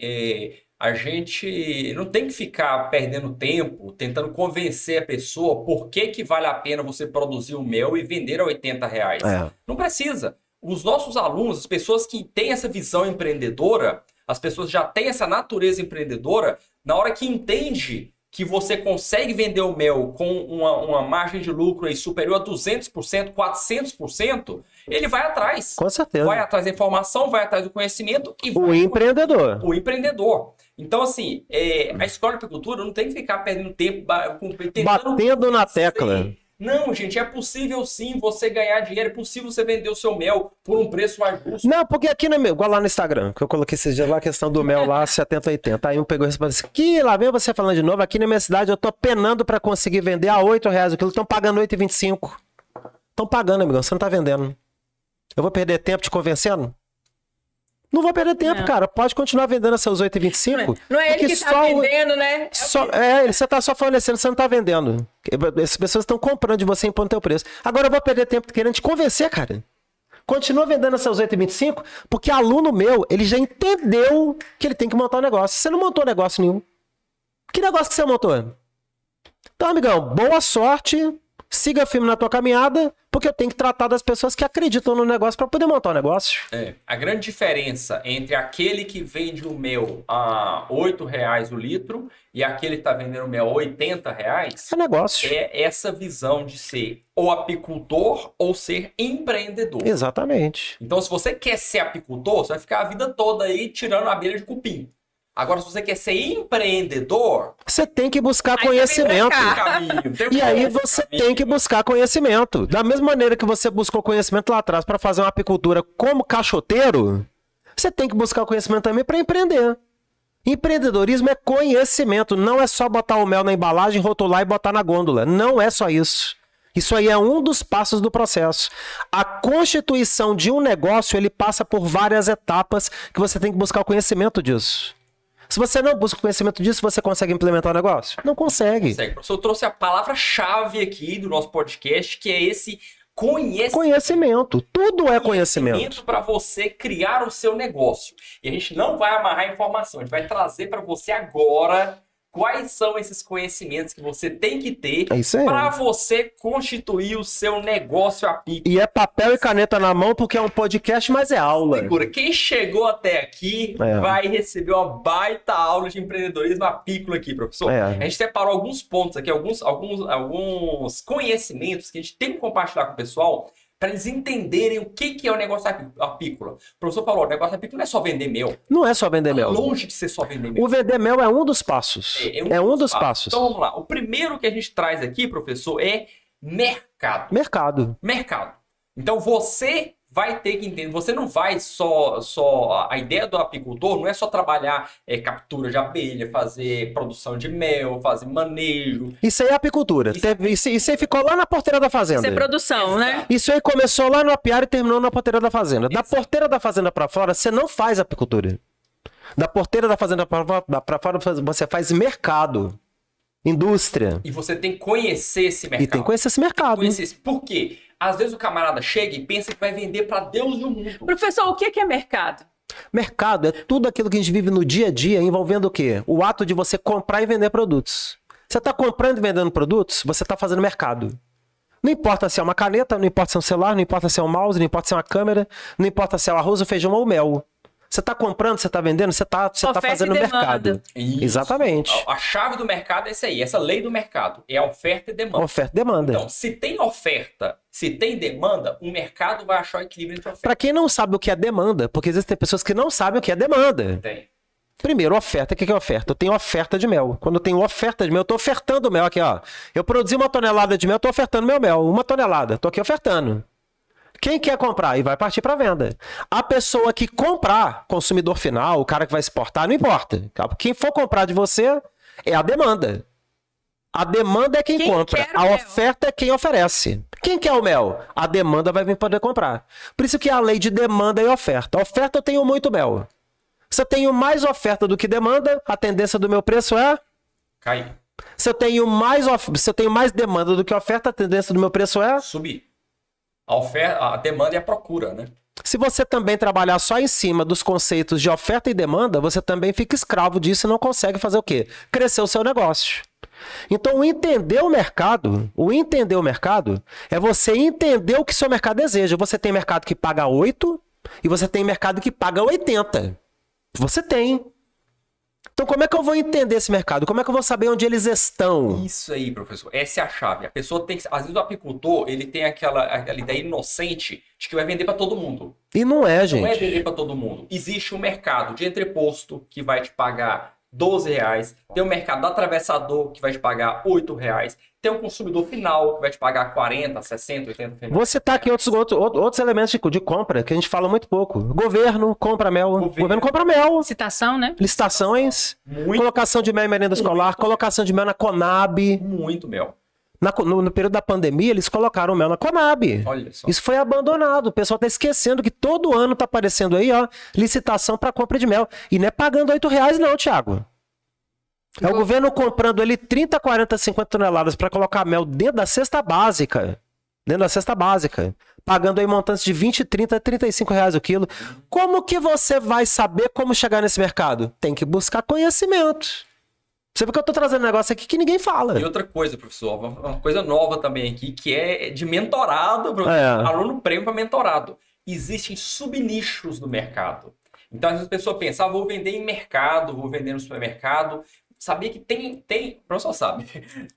B: a gente não tem que ficar perdendo tempo tentando convencer a pessoa por que vale a pena você produzir o mel e vender a R$80. Não precisa. Os nossos alunos, as pessoas que têm essa visão empreendedora, as pessoas já têm essa natureza empreendedora, na hora que entende que você consegue vender o mel com uma margem de lucro aí superior a 200%, 400%, ele vai atrás.
C: Com certeza.
B: Vai atrás da informação, vai atrás do conhecimento e
C: O empreendedor.
B: O empreendedor. Então, assim, a escola de apicultura não tem que ficar perdendo tempo
C: batendo na tecla.
B: Não, gente, é possível sim você ganhar dinheiro, é possível você vender o seu mel por um preço mais justo.
C: Não, porque aqui no meu, igual lá no Instagram, que eu coloquei esses dias lá, a questão do mel lá, 70, 80. Aí um pegou e respondeu assim, que lá vem você falando de novo, aqui na minha cidade eu tô penando pra conseguir vender a R$8 o quilo, estão pagando R$8,25. Estão pagando, amigão, você não tá vendendo. Eu vou perder tempo te convencendo? Não vou perder tempo, cara. Pode continuar vendendo seus R$8,25.
A: Não é ele que tá vendendo, né?
C: Você tá só fornecendo, você não tá vendendo. As pessoas estão comprando de você e impondo teu preço. Agora eu vou perder tempo querendo te convencer, cara. Continua vendendo seus R$8,25, porque aluno meu, ele já entendeu que ele tem que montar um negócio. Você não montou negócio nenhum. Que negócio que você montou? Então, amigão, boa sorte. Siga firme na tua caminhada, porque eu tenho que tratar das pessoas que acreditam no negócio para poder montar o negócio.
B: A grande diferença entre aquele que vende o mel a R$8 o litro e aquele que está vendendo o mel a R$80
C: é negócio.
B: É essa visão de ser ou apicultor ou ser empreendedor.
C: Exatamente.
B: Então, se você quer ser apicultor, você vai ficar a vida toda aí tirando abelha de cupim. Agora, se você quer ser empreendedor...
C: Você tem que buscar conhecimento. E aí você tem que buscar conhecimento. Da mesma maneira que você buscou conhecimento lá atrás para fazer uma apicultura como caixoteiro, você tem que buscar conhecimento também para empreender. Empreendedorismo é conhecimento. Não é só botar o mel na embalagem, rotular e botar na gôndola. Não é só isso. Isso aí é um dos passos do processo. A constituição de um negócio, ele passa por várias etapas que você tem que buscar o conhecimento disso. Se você não busca conhecimento disso, você consegue implementar o negócio? Não consegue.
B: O professor trouxe a palavra-chave aqui do nosso podcast, que é esse
C: conhecimento. Tudo é conhecimento.
B: Para você criar o seu negócio. E a gente não vai amarrar a informação, a gente vai trazer para você agora quais são esses conhecimentos que você tem que ter para você constituir o seu negócio apícola.
C: E é papel e caneta na mão porque é um podcast, mas é aula.
B: Segura. Quem chegou até aqui vai receber uma baita aula de empreendedorismo apícola aqui, professor. A gente separou alguns pontos aqui, alguns conhecimentos que a gente tem que compartilhar com o pessoal para eles entenderem o que é o negócio apícola. O professor falou, o negócio apícola não é só vender mel.
C: Não é só vender mel.
B: Longe de ser só vender mel.
C: O vender mel é um dos passos. É um dos passos.
B: Então vamos lá. O primeiro que a gente traz aqui, professor, é mercado.
C: Mercado.
B: Então você vai ter que entender. Você não vai a ideia do apicultor não é só trabalhar captura de abelha, fazer produção de mel, fazer manejo.
C: Isso aí é apicultura. Isso aí ficou lá na porteira da fazenda.
A: Isso é produção, né?
C: Isso aí começou lá no apiário e terminou na porteira da fazenda. Da porteira da fazenda para fora, você não faz apicultura. Da porteira da fazenda para fora, você faz mercado. Indústria.
B: E você tem que conhecer esse mercado.
C: E tem que conhecer esse mercado.
B: Por quê? Às vezes o camarada chega e pensa que vai vender para Deus e o mundo.
A: Professor, o que é mercado?
C: Mercado é tudo aquilo que a gente vive no dia a dia, envolvendo o quê? O ato de você comprar e vender produtos. Você está comprando e vendendo produtos, você está fazendo mercado. Não importa se é uma caneta, não importa se é um celular, não importa se é um mouse, não importa se é uma câmera, não importa se é o arroz, o feijão ou o mel. Você está comprando, você está vendendo, você está fazendo mercado.
B: Isso.
C: Exatamente.
B: A chave do mercado é essa aí, essa lei do mercado. É a oferta e demanda.
C: Oferta e demanda.
B: Então, se tem oferta, se tem demanda, o mercado vai achar o equilíbrio entre a oferta.
C: Para quem não sabe o que é demanda, porque existem pessoas que não sabem o que é demanda.
B: Tem.
C: Primeiro, oferta. O que é oferta? Eu tenho oferta de mel. Quando eu tenho oferta de mel, eu estou ofertando mel aqui, ó. Eu produzi 1 tonelada de mel, estou ofertando meu mel. 1 tonelada. Estou aqui ofertando. Quem quer comprar? E vai partir para venda. A pessoa que comprar, consumidor final, o cara que vai exportar, não importa. Quem for comprar de você é a demanda. A demanda é quem compra. A oferta é quem oferece. Quem quer o mel? A demanda vai vir poder comprar. Por isso que é a lei de demanda e oferta. A oferta, eu tenho muito mel. Se eu tenho mais oferta do que demanda, a tendência do meu preço é
B: cair.
C: Se eu tenho mais demanda do que oferta, a tendência do meu preço é
B: subir. A demanda e a procura, né?
C: Se você também trabalhar só em cima dos conceitos de oferta e demanda, você também fica escravo disso e não consegue fazer o quê? Crescer o seu negócio. Então, o entender o mercado é você entender o que seu mercado deseja. Você tem mercado que paga 8 e você tem mercado que paga 80. Você tem. Então, como é que eu vou entender esse mercado? Como é que eu vou saber onde eles estão?
B: Isso aí, professor. Essa é a chave. A pessoa tem que... Às vezes o apicultor, ele tem aquela ideia inocente de que vai vender para todo mundo.
C: E não é, gente.
B: Não é vender para todo mundo. Existe um mercado de entreposto que vai te pagar R$12. Tem o mercado do atravessador que vai te pagar R$8. Tem um consumidor final que vai te pagar 40, 60, 80.
C: Vou citar aqui outros elementos de compra que a gente fala muito pouco. Governo compra mel. Governo compra mel.
A: Licitação, né?
C: Licitações. Colocação de mel em merenda escolar. Colocação de mel na Conab.
B: Muito mel.
C: No período da pandemia, eles colocaram mel na Conab.
B: Olha só.
C: Isso foi abandonado. O pessoal está esquecendo que todo ano está aparecendo aí, ó, licitação para compra de mel. E não é pagando R$8 não, Thiago. É o governo comprando ali 30, 40, 50 toneladas para colocar mel dentro da cesta básica. Dentro da cesta básica. Pagando aí montantes de 20, 30, R$35 o quilo. Como que você vai saber como chegar nesse mercado? Tem que buscar conhecimento. Você vê que eu tô trazendo um negócio aqui que ninguém fala.
B: E outra coisa, professor, uma coisa nova também aqui, que é de mentorado, aluno prêmio para mentorado. Existem subnichos no mercado. Então, às vezes a pessoa pensa, vou vender em mercado, vou vender no supermercado. Sabia que o professor sabe,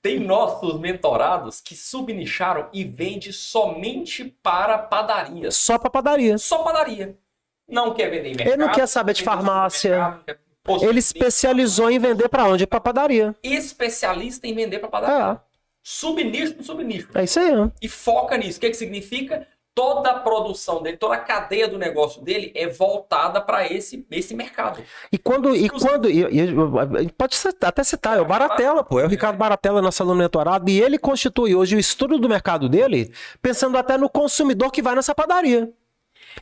B: tem nossos mentorados que subnicharam e vende somente para padarias.
C: Só para padaria.
B: Só padaria. Não quer vender em mercado.
C: Ele não quer saber de farmácia. Ele especializou em vender para onde? Para padaria.
B: Especialista em vender para padaria.
C: É.
B: Subnicho no subnicho.
C: É isso aí.
B: E foca nisso. O que significa? Toda a produção dele, toda a cadeia do negócio dele é voltada para esse mercado.
C: Pode até citar, é o Baratella, pô. É o Ricardo Baratella, nosso aluno mentorado, e ele constitui hoje o estudo do mercado dele, pensando até no consumidor que vai nessa padaria.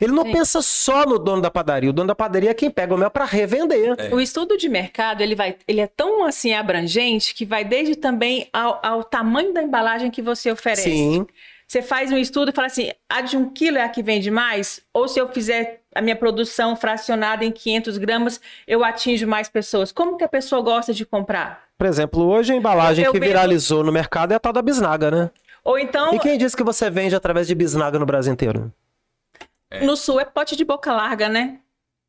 C: Ele não pensa só no dono da padaria. O dono da padaria é quem pega o mel para revender.
A: O estudo de mercado, ele é tão assim abrangente que vai desde também ao tamanho da embalagem que você oferece.
C: Sim.
A: Você faz um estudo e fala assim, a de 1 quilo é a que vende mais? Ou se eu fizer a minha produção fracionada em 500 gramas, eu atinjo mais pessoas? Como que a pessoa gosta de comprar?
C: Por exemplo, hoje a embalagem que viralizou no mercado é a tal da bisnaga, né?
A: Ou então...
C: E quem disse que você vende através de bisnaga no Brasil inteiro?
A: No sul é pote de boca larga, né?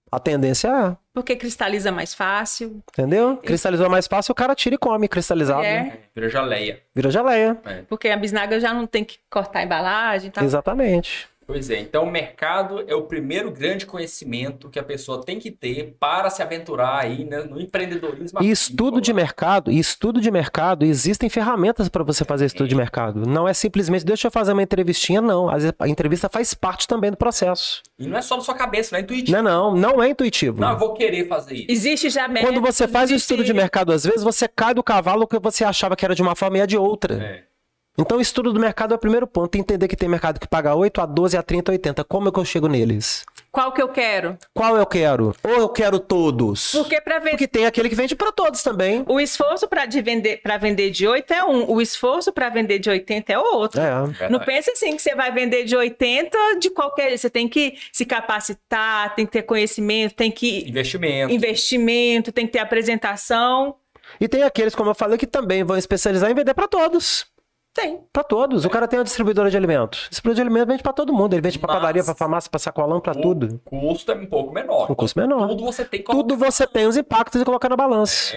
C: A tendência é.
A: Porque cristaliza mais fácil.
C: Entendeu? Cristalizou mais fácil, o cara tira e come cristalizado. Né?
B: Vira geleia.
C: Vira geleia.
A: Porque a bisnaga já não tem que cortar a embalagem e tal.
C: Exatamente.
B: Pois é, então o mercado é o primeiro grande conhecimento que a pessoa tem que ter para se aventurar aí, né, no empreendedorismo.
C: E estudo de mercado, existem ferramentas para você fazer estudo de mercado. Não é simplesmente, deixa eu fazer uma entrevistinha, não. Às vezes a entrevista faz parte também do processo.
B: E não é só na sua cabeça, não é intuitivo.
C: Não é intuitivo.
B: Não, eu vou querer fazer isso.
A: Existe já
C: Quando você faz o estudo de mercado, às vezes você cai do cavalo que você achava que era de uma forma e é de outra.
B: É.
C: Então, o estudo do mercado é o primeiro ponto. Entender que tem mercado que paga 8, a 12, a 30, a 80. Como é que eu chego neles?
A: Qual que eu quero?
C: Qual eu quero? Ou eu quero todos?
A: Porque
C: tem aquele que vende para todos também.
A: o esforço para vender de 8 é um, o esforço para vender de 80 é outro. Não pense assim que você vai vender de 80 de qualquer jeito. Você tem que se capacitar, tem que ter conhecimento, tem que... Investimento, tem que ter apresentação.
C: E tem aqueles, como eu falei, que também vão especializar em vender para todos.
A: Tem.
C: Para todos. O cara tem uma distribuidora de alimentos. O distribuidor de alimentos vende para todo mundo. Ele vende para padaria, para farmácia, para sacolão, para tudo.
B: O custo é um pouco menor.
C: O custo menor.
B: Tudo você tem que
C: Tudo você tem os impactos e colocar na balança.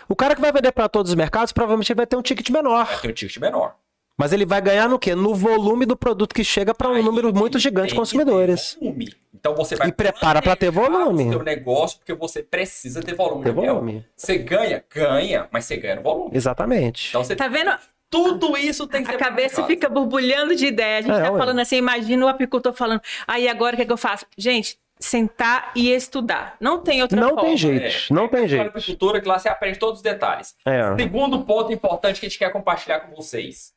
C: O cara que vai vender para todos os mercados, provavelmente ele vai ter um ticket menor.
B: Vai ter um ticket menor.
C: Mas ele vai ganhar no quê? No volume do produto que chega para um número muito gigante de consumidores.
B: Volume. Então você vai
C: prepara para ter volume.
B: O seu negócio porque você precisa ter volume.
C: Ter volume.
B: Você ganha, mas você ganha no volume.
C: Exatamente.
B: Então você
A: tá vendo?
B: Tudo isso tem que ser
A: A cabeça fica borbulhando de ideia. A gente tá falando assim, imagina o apicultor falando, aí agora o que é que eu faço? Gente, sentar e estudar. Não tem outra forma.
C: Não tem jeito, não tem jeito.
B: Na apicultura que lá você aprende todos os detalhes. Segundo ponto importante que a gente quer compartilhar com vocês.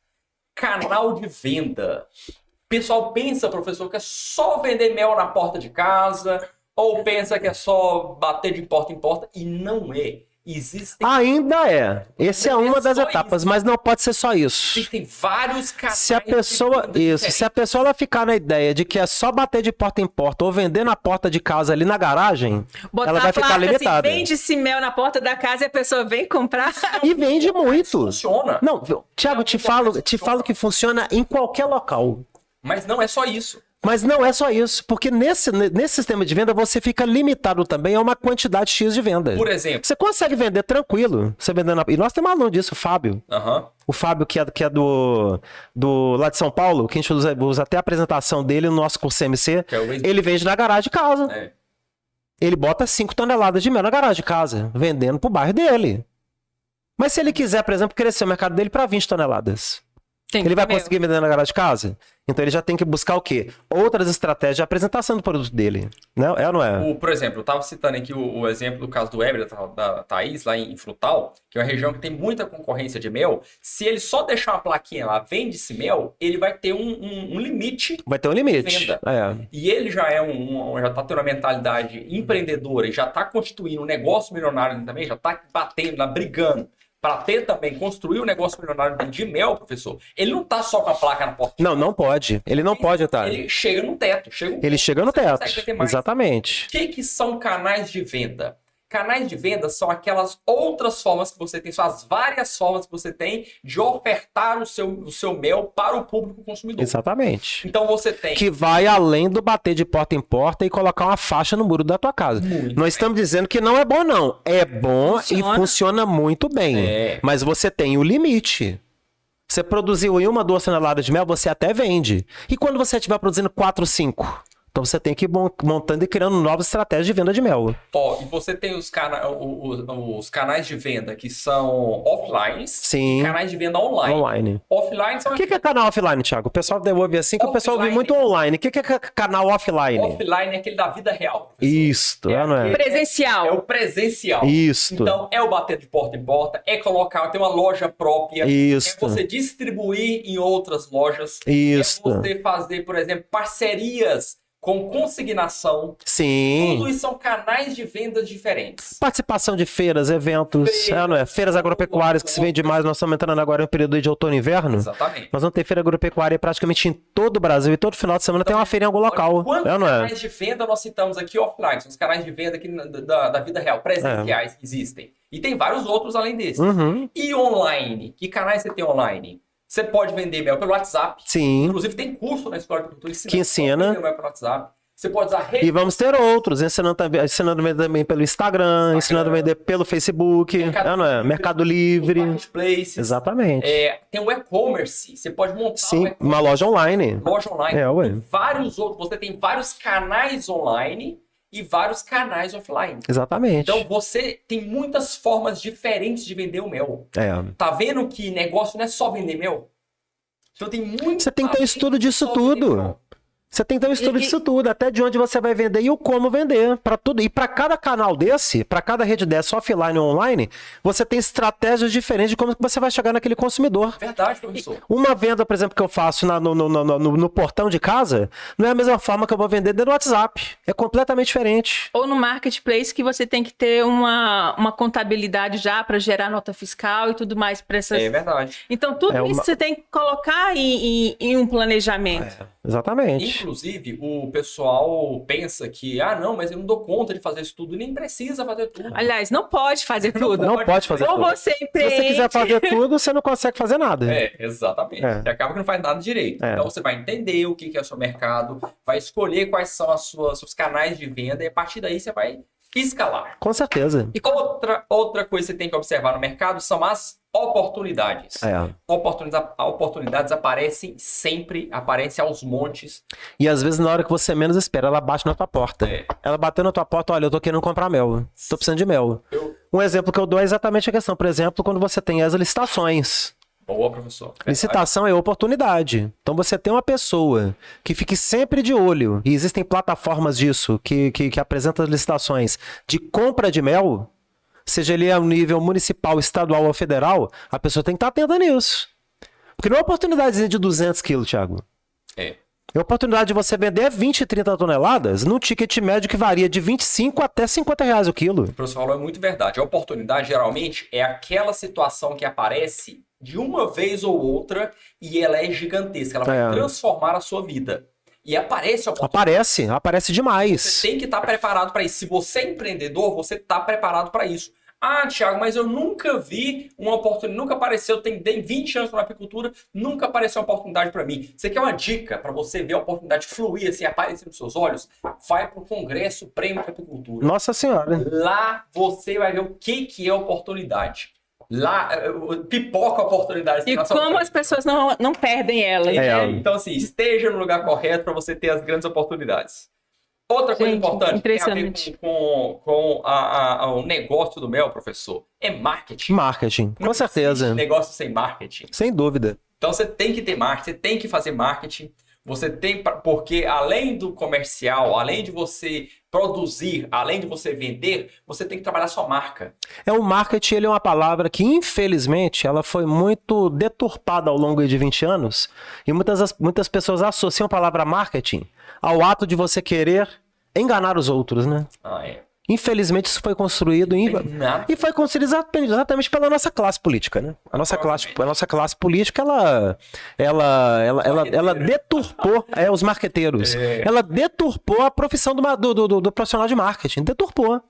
B: Canal de venda. O pessoal pensa, professor, que é só vender mel na porta de casa, ou pensa que é só bater de porta em porta, e não é. Existem...
C: Ainda é. Essa é uma das etapas, mas não pode ser só isso.
B: Existem vários canais.
C: Se a pessoa ela ficar na ideia de que é só bater de porta em porta ou vender na porta de casa ali na garagem, ela vai ficar limitada.
A: Assim, vende-se mel na porta da casa e a pessoa vem comprar.
C: E vende muito.
B: Funciona.
C: Não, Thiago, te falo que funciona em qualquer local.
B: Mas não é só isso.
C: Mas não é só isso, porque nesse sistema de venda você fica limitado também a uma quantidade X de venda.
B: Por exemplo.
C: Você consegue vender tranquilo, você vendendo. E nós temos um aluno disso, o Fábio. O Fábio, que é do lá de São Paulo, que a gente usa até a apresentação dele no nosso curso CMC. Ele vende na garagem de casa. Ele bota 5 toneladas de mel na garagem de casa, vendendo pro bairro dele. Mas se ele quiser, por exemplo, crescer o mercado dele para 20 toneladas. Ele vai conseguir vender na garagem de casa? Então ele já tem que buscar o quê? Outras estratégias de apresentação do produto dele. Não é ou não é?
B: Por exemplo, eu estava citando aqui o exemplo do caso do Weber, da Thaís, lá em Frutal, que é uma região que tem muita concorrência de mel. Se ele só deixar uma plaquinha lá, vende-se mel, ele vai ter um limite.
C: Vai ter um limite.
B: De venda. E ele já já está tendo uma mentalidade empreendedora e já está constituindo um negócio milionário também, já está batendo, lá, brigando. Para ter também, construir um negócio milionário de mel, professor, ele não tá só com a placa na porta.
C: Não pode. Ele não pode, Otávio.
B: Ele chega no teto.
C: Ele chega no teto, exatamente.
B: O que são canais de venda? Canais de venda são aquelas outras formas que você tem, são as várias formas que você tem de ofertar o seu mel para o público consumidor.
C: Exatamente.
B: Então você tem...
C: Que vai além do bater de porta em porta e colocar uma faixa no muro da tua casa. Nós estamos dizendo que não é bom, não. É bom e funciona muito bem. Mas você tem o limite. Você produziu em 1, 2 toneladas de mel, você até vende. E quando você estiver produzindo 4, 5... Então você tem que ir montando e criando novas estratégias de venda de mel.
B: E você tem os canais de venda que são offline e canais de venda online. Offline são...
C: O que é canal offline, Thiago? O pessoal ouve assim que o pessoal ouve muito online. O que é canal offline?
B: Offline é aquele da vida real.
C: Isso, não é?
A: Presencial.
B: É o presencial.
C: Isso.
B: Então é o bater de porta em porta, é colocar, ter uma loja própria.
C: Isso.
B: É você distribuir em outras lojas.
C: Isso.
B: É você fazer, por exemplo, parcerias com consignação.
C: Sim.
B: Tudo isso são canais de vendas diferentes.
C: Participação de feiras, eventos, não é? Feiras agropecuárias que se vende mais. Nós estamos entrando agora em um período de outono e inverno.
B: Exatamente.
C: Nós vamos ter feira agropecuária praticamente em todo o Brasil e todo final de semana tem uma feira em algum local.
B: Quantos canais de venda nós citamos aqui offline? São os canais de venda aqui da vida real, presenciais, existem. E tem vários outros além desses. E online? Que canais você tem online? Você pode vender mel pelo WhatsApp.
C: Sim.
B: Inclusive tem curso na Escola de Apicultura
C: que ensina
B: mel pelo WhatsApp. Você pode usar
C: E vamos ter outros, ensinando a vender também pelo Instagram, ensinando a vender pelo Facebook, Mercado Livre.
B: Marketplaces.
C: Exatamente.
B: Tem o e-commerce. Você pode montar
C: Sim, uma loja online.
B: Loja online.
C: Ué.
B: Vários outros. Você tem vários canais online e vários canais offline.
C: Exatamente.
B: Então você tem muitas formas diferentes de vender o mel. Tá vendo que negócio não é só vender mel? Então tem muito.
C: Você tem que ter um estudo disso tudo. Você tem que ter um estudo disso tudo, até de onde você vai vender e o como vender, para tudo. E para cada canal desse, para cada rede dessa, offline ou online, você tem estratégias diferentes de como você vai chegar naquele consumidor.
B: Verdade, professor.
C: Uma venda, por exemplo, que eu faço no portão de casa, não é a mesma forma que eu vou vender dentro do WhatsApp. É completamente diferente.
A: Ou no marketplace, que você tem que ter uma contabilidade já para gerar nota fiscal e tudo mais para essas.
B: É verdade.
A: Então, tudo isso você tem que colocar em um planejamento.
C: Exatamente.
B: Inclusive, o pessoal pensa que, não, mas eu não dou conta de fazer isso tudo, e nem precisa fazer tudo.
A: Aliás, não pode fazer tudo.
C: Não pode fazer
A: Ou
C: tudo.
A: você empreende.
C: Se você quiser fazer tudo, você não consegue fazer nada.
B: Exatamente. Você acaba que não faz nada direito. Então, você vai entender o que é o seu mercado, vai escolher quais são os canais de venda, e a partir daí você vai escalar.
C: Com certeza.
B: E outra coisa que você tem que observar no mercado são as oportunidades. Oportunidades aparecem sempre, aparecem aos montes.
C: E às vezes, na hora que você menos espera, ela bate na tua porta. Ela bateu na tua porta, olha, eu tô querendo comprar mel. Tô precisando de mel. Um exemplo que eu dou é exatamente a questão. Por exemplo, quando você tem as licitações.
B: Boa, professor.
C: Licitação é oportunidade. Então você tem uma pessoa que fique sempre de olho, e existem plataformas disso, que apresentam as licitações de compra de mel, seja ele ao nível municipal, estadual ou federal, a pessoa tem que estar atenta nisso. Porque não é oportunidade de 200 quilos, Thiago. É a oportunidade de você vender 20, 30 toneladas num ticket médio que varia de 25 até 50 reais o quilo.
B: O professor falou, é muito verdade. A oportunidade, geralmente, é aquela situação que aparece de uma vez ou outra e ela é gigantesca. Ela vai transformar a sua vida. E aparece a oportunidade.
C: Aparece demais.
B: Você tem que estar preparado para isso. Se você é empreendedor, você está preparado para isso. Thiago, mas eu nunca vi uma oportunidade, nunca apareceu, tem 20 anos na apicultura, nunca apareceu uma oportunidade para mim. Você quer uma dica para você ver a oportunidade fluir, assim, aparecer nos seus olhos? Vai para o Congresso Prêmio de Apicultura.
C: Nossa Senhora.
B: Lá você vai ver o que é oportunidade. Lá, pipoca a oportunidade.
A: E como as pessoas não perdem ela.
B: Então, assim, esteja no lugar correto para você ter as grandes oportunidades. Outra coisa importante tem a ver com o negócio do mel, professor, é marketing.
C: Marketing, com certeza.
B: Negócio sem marketing.
C: Sem dúvida.
B: Então você tem que ter marketing, você tem que fazer marketing. Você tem, porque além do comercial, além de você produzir, além de você vender, você tem que trabalhar sua marca.
C: O marketing, ele é uma palavra que, infelizmente, ela foi muito deturpada ao longo de 20 anos. E muitas pessoas associam a palavra marketing ao ato de você querer enganar os outros, né? Infelizmente, isso foi construído e foi construído exatamente pela nossa classe política, né? A nossa classe política, ela deturpou os marqueteiros. Ela deturpou a profissão do profissional de marketing. Deturpou.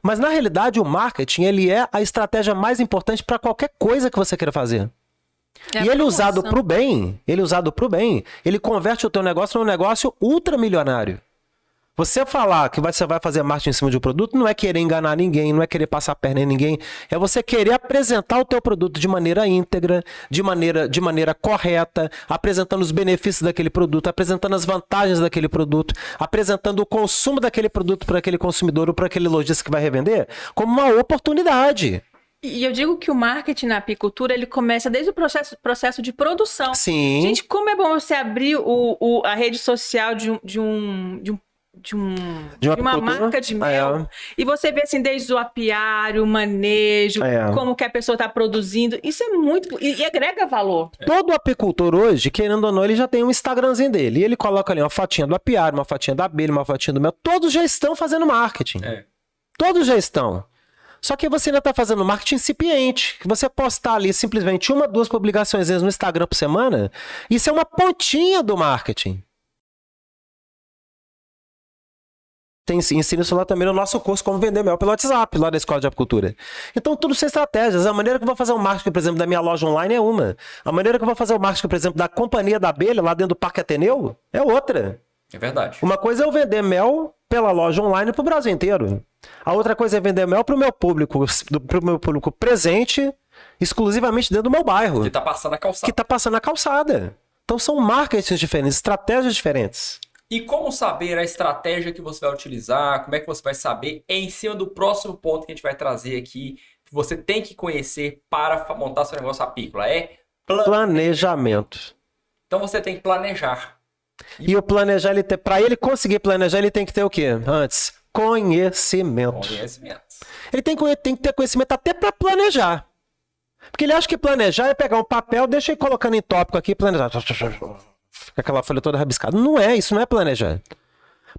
C: Mas, na realidade, o marketing, ele é a estratégia mais importante para qualquer coisa que você queira fazer. E ele usado para o bem, ele converte o teu negócio num negócio ultramilionário. Você falar que você vai fazer marketing em cima de um produto não é querer enganar ninguém, não é querer passar a perna em ninguém, é você querer apresentar o teu produto de maneira íntegra, de maneira correta, apresentando os benefícios daquele produto, apresentando as vantagens daquele produto, apresentando o consumo daquele produto para aquele consumidor ou para aquele lojista que vai revender como uma oportunidade.
A: E eu digo que o marketing na apicultura, ele começa desde o processo de produção.
C: Sim.
A: Gente, como é bom você abrir a rede social de uma marca de mel, e você vê assim, desde o apiário, o manejo, como que a pessoa está produzindo, isso é muito, e agrega valor.
C: Todo apicultor hoje, querendo ou não, ele já tem um Instagramzinho dele, e ele coloca ali uma fotinha do apiário, uma fotinha da abelha, uma fotinha do mel, todos já estão fazendo marketing. Todos já estão. Só que você ainda está fazendo marketing incipiente, que você postar ali simplesmente 1, 2 publicações no Instagram por semana, isso é uma pontinha do marketing. Ensina isso lá também no nosso curso, como vender mel pelo WhatsApp, lá da Escola de Apicultura. Então, tudo são estratégias. A maneira que eu vou fazer o marketing, por exemplo, da minha loja online é uma. A maneira que eu vou fazer o marketing, por exemplo, da Companhia da Abelha, lá dentro do Parque Ateneu, é outra.
B: É verdade.
C: Uma coisa é eu vender mel pela loja online para o Brasil inteiro. A outra coisa é vender mel para o meu público presente, exclusivamente dentro do meu bairro.
B: Que tá passando a calçada.
C: Que está passando a calçada. Então são marketings diferentes, estratégias diferentes.
B: E como saber a estratégia que você vai utilizar? Como é que você vai saber? É em cima do próximo ponto que a gente vai trazer aqui, que você tem que conhecer para montar seu negócio apícola. É
C: Planejamento.
B: Então você tem que planejar.
C: E o planejar, para ele conseguir planejar, ele tem que ter o quê? Antes, conhecimento. Ele tem que ter conhecimento até para planejar. Porque ele acha que planejar é pegar um papel, deixa ele colocando em tópico aqui e planejar. Fica aquela folha toda rabiscada. Não é, isso não é planejar.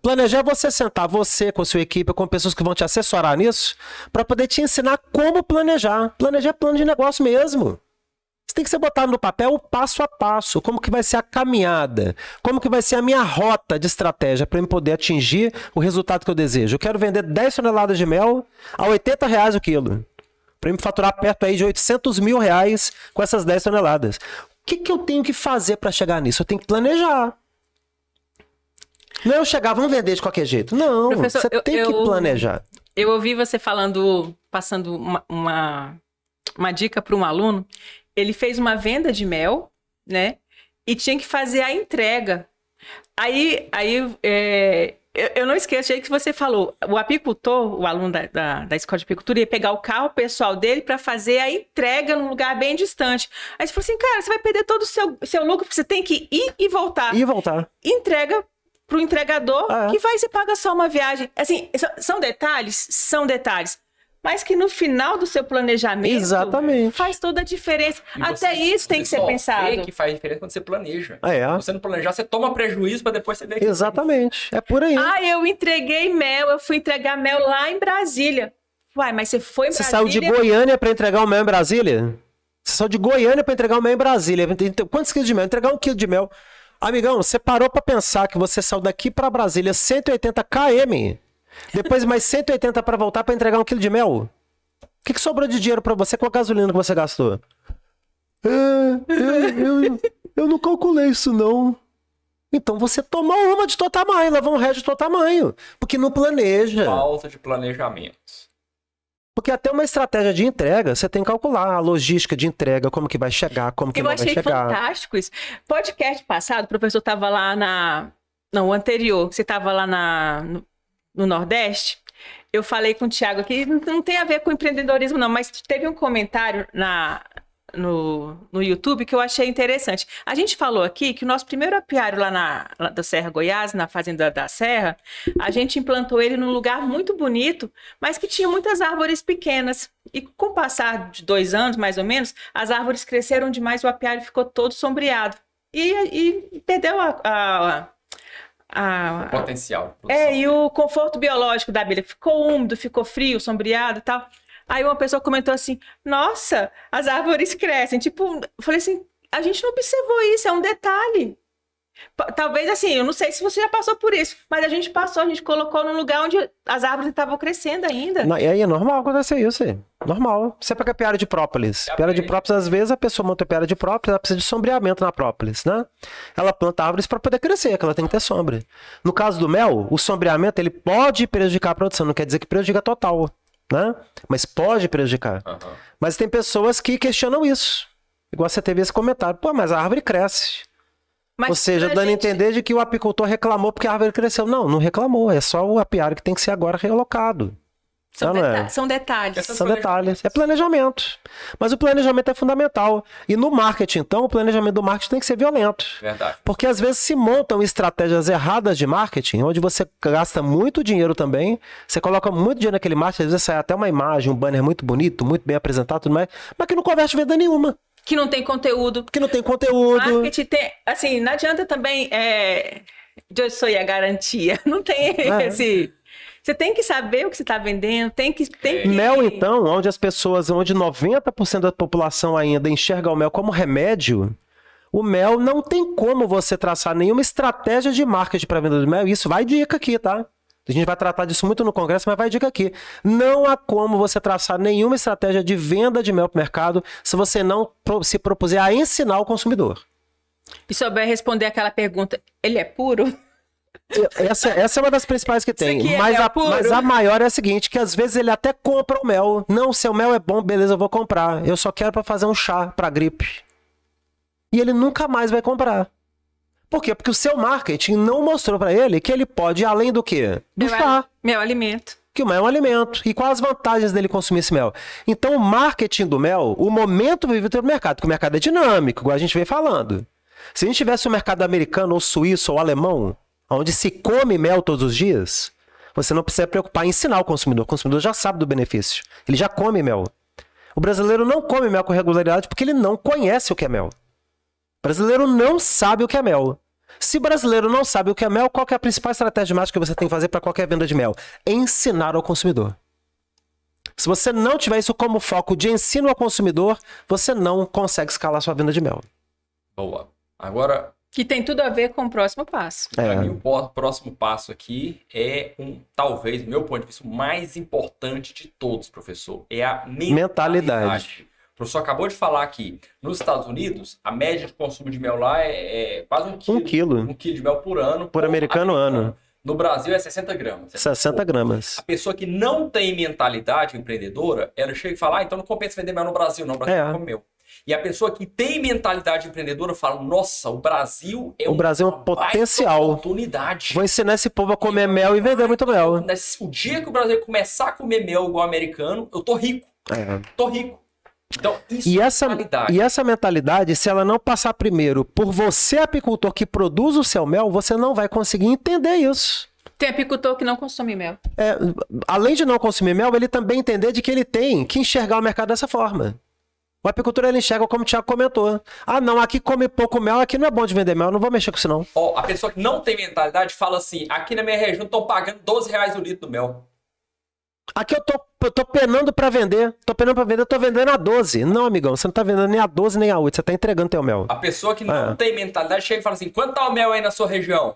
C: Planejar é você sentar, você com a sua equipe, com pessoas que vão te assessorar nisso, para poder te ensinar como planejar. Planejar é plano de negócio mesmo. Você tem que ser botado no papel o passo a passo, como que vai ser a caminhada, como que vai ser a minha rota de estratégia para eu poder atingir o resultado que eu desejo. Eu quero vender 10 toneladas de mel a R$80 o quilo, para eu me faturar perto aí de R$800 mil com essas 10 toneladas. O que eu tenho que fazer para chegar nisso? Eu tenho que planejar. Não é eu chegar, vamos vender de qualquer jeito. Não, professor, você tem que planejar.
A: Eu ouvi você falando, passando uma dica para um aluno. Ele fez uma venda de mel, né? E tinha que fazer a entrega. Aí eu não esqueço aí que você falou. O apicultor, o aluno da escola de apicultura, ia pegar o carro pessoal dele para fazer a entrega num lugar bem distante. Aí você falou assim, cara, você vai perder todo o seu lucro, porque você tem que ir e voltar. Entrega pro entregador, que vai e você paga só uma viagem. Assim, são detalhes? São detalhes. Mas que no final do seu planejamento faz toda a diferença. Até isso tem que ser pensado.
B: Você que faz diferença quando você planeja.
C: Se
B: você não planejar, você toma prejuízo para depois você ver que
C: exatamente. É por aí.
A: Eu entreguei mel, eu fui entregar mel lá em Brasília. Uai, mas você foi em Brasília?
C: Você saiu de Goiânia para entregar o mel em Brasília? Você saiu de Goiânia para entregar o mel em Brasília. Quantos quilos de mel? Entregar 1 quilo de mel. Amigão, você parou para pensar que você saiu daqui para Brasília 180 km? Depois mais 180 para voltar para entregar 1 quilo de mel? O que sobrou de dinheiro para você com a gasolina que você gastou? Eu não calculei isso, não. Então você tomou uma de teu tamanho, levou um resto de teu tamanho. Porque não planeja.
B: Falta de planejamento.
C: Porque até uma estratégia de entrega, você tem que calcular a logística de entrega, como que vai chegar, como que não vai chegar.
A: Eu achei fantástico isso. Podcast passado, o professor estava lá Não, o anterior, você estava lá no Nordeste, eu falei com o Thiago aqui, não tem a ver com empreendedorismo não, mas teve um comentário no YouTube que eu achei interessante. A gente falou aqui que o nosso primeiro apiário lá da Serra Goiás, na Fazenda da Serra, a gente implantou ele num lugar muito bonito, mas que tinha muitas árvores pequenas. E com o passar de 2 anos, mais ou menos, as árvores cresceram demais, o apiário ficou todo sombreado. E perdeu
B: o potencial.
A: E o conforto biológico da abelha. Ficou úmido, ficou frio, sombreado e tal. Aí uma pessoa comentou assim, nossa, as árvores crescem. Tipo, eu falei assim, a gente não observou isso, é um detalhe. Talvez assim, eu não sei se você já passou por isso, mas a gente colocou num lugar onde as árvores estavam crescendo ainda.
C: E aí é normal acontecer isso aí. Normal. Você pega piara de própolis. Piara de própolis, às vezes, a pessoa monta piara de própolis, ela precisa de sombreamento na própolis, né? Ela planta árvores para poder crescer, que ela tem que ter sombra. No caso do mel, o sombreamento, ele pode prejudicar a produção, não quer dizer que prejudica total, né? Mas pode prejudicar. Mas tem pessoas que questionam isso. Igual você teve esse comentário. Pô, mas a árvore cresce. Ou seja, dando a entender de que o apicultor reclamou porque a árvore cresceu. Não reclamou. É só o apiário que tem que ser agora realocado.
A: São detalhes.
C: São detalhes. É planejamento. Mas o planejamento é fundamental. E no marketing, então, o planejamento do marketing tem que ser violento.
B: Verdade.
C: Porque às vezes se montam estratégias erradas de marketing, onde você gasta muito dinheiro também, você coloca muito dinheiro naquele marketing, às vezes sai até uma imagem, um banner muito bonito, muito bem apresentado, tudo mais, mas que não converte venda nenhuma.
A: Que não tem conteúdo. Marketing tem... Assim, não adianta também... Eu sou a garantia. Não tem esse... Você tem que saber o que você está vendendo, tem que...
C: Mel, então, onde 90% da população ainda enxerga o mel como remédio, o mel não tem como você traçar nenhuma estratégia de marketing para venda do mel. Isso vai dica aqui, tá? A gente vai tratar disso muito no congresso, mas vai dica aqui. Não há como você traçar nenhuma estratégia de venda de mel para o mercado se você não se propuser a ensinar o consumidor.
A: E souber responder aquela pergunta, ele é puro?
C: Essa é uma das principais que tem.
A: Isso aqui é
C: Mas
A: mel puro?
C: mas a maior é a seguinte, que às vezes ele até compra o mel. Não, seu mel é bom, beleza, eu vou comprar. Eu só quero para fazer um chá para gripe. E ele nunca mais vai comprar. Por quê? Porque o seu marketing não mostrou para ele que ele pode ir além do quê? Do chá.
A: Meu alimento.
C: Que o mel é um alimento. E quais as vantagens dele consumir esse mel? Então, o marketing do mel, o momento vive no mercado, porque o mercado é dinâmico, igual a gente vem falando. Se a gente tivesse um mercado americano, ou suíço, ou alemão, onde se come mel todos os dias, você não precisa preocupar em ensinar o consumidor já sabe do benefício. Ele já come mel. O brasileiro não come mel com regularidade porque ele não conhece o que é mel. O brasileiro não sabe o que é mel. Se o brasileiro não sabe o que é mel, qual que é a principal estratégia de marketing que você tem que fazer para qualquer venda de mel? Ensinar ao consumidor. Se você não tiver isso como foco de ensino ao consumidor, você não consegue escalar sua venda de mel.
B: Boa. Agora,
A: Que tem tudo a ver com o próximo passo.
B: para mim, o próximo passo aqui é talvez, do meu ponto de vista, o mais importante de todos, professor. É a mentalidade. O professor acabou de falar aqui, nos Estados Unidos, a média de consumo de mel lá é quase 1 quilo.
C: 1 quilo.
B: 1 quilo de mel por ano.
C: Por americano ano.
B: No Brasil é 60 gramas.
C: 60 gramas.
B: A pessoa que não tem mentalidade empreendedora, ela chega e fala, então não compensa vender mel no Brasil, não, o Brasil não come mel. E a pessoa que tem mentalidade empreendedora fala, nossa, o Brasil é
C: um potencial.
B: Oportunidade.
C: Vou ensinar esse povo a comer mel e vender muito mel.
B: O dia que o Brasil começar a comer mel igual americano, eu tô rico. Tô rico. Então, isso
C: E
B: é
C: essa,
B: mentalidade.
C: e essa mentalidade, se ela não passar primeiro por você, apicultor, que produz o seu mel, você não vai conseguir entender isso.
A: Tem apicultor que não consome mel.
C: Além de não consumir mel, ele também entender de que ele tem que enxergar o mercado dessa forma. O apicultor, ele enxerga como o Thiago comentou. Ah, não, aqui come pouco mel, aqui não é bom de vender mel, não vou mexer com isso não.
B: Ó, a pessoa que não tem mentalidade fala assim, aqui na minha região estão pagando R$12 o litro do mel.
C: Aqui eu tô penando pra vender. Eu tô vendendo a 12. Não, amigão, você não tá vendendo nem a 12 nem a 8. Você tá entregando teu mel.
B: A pessoa que não tem mentalidade chega e fala assim, quanto tá o mel aí na sua região?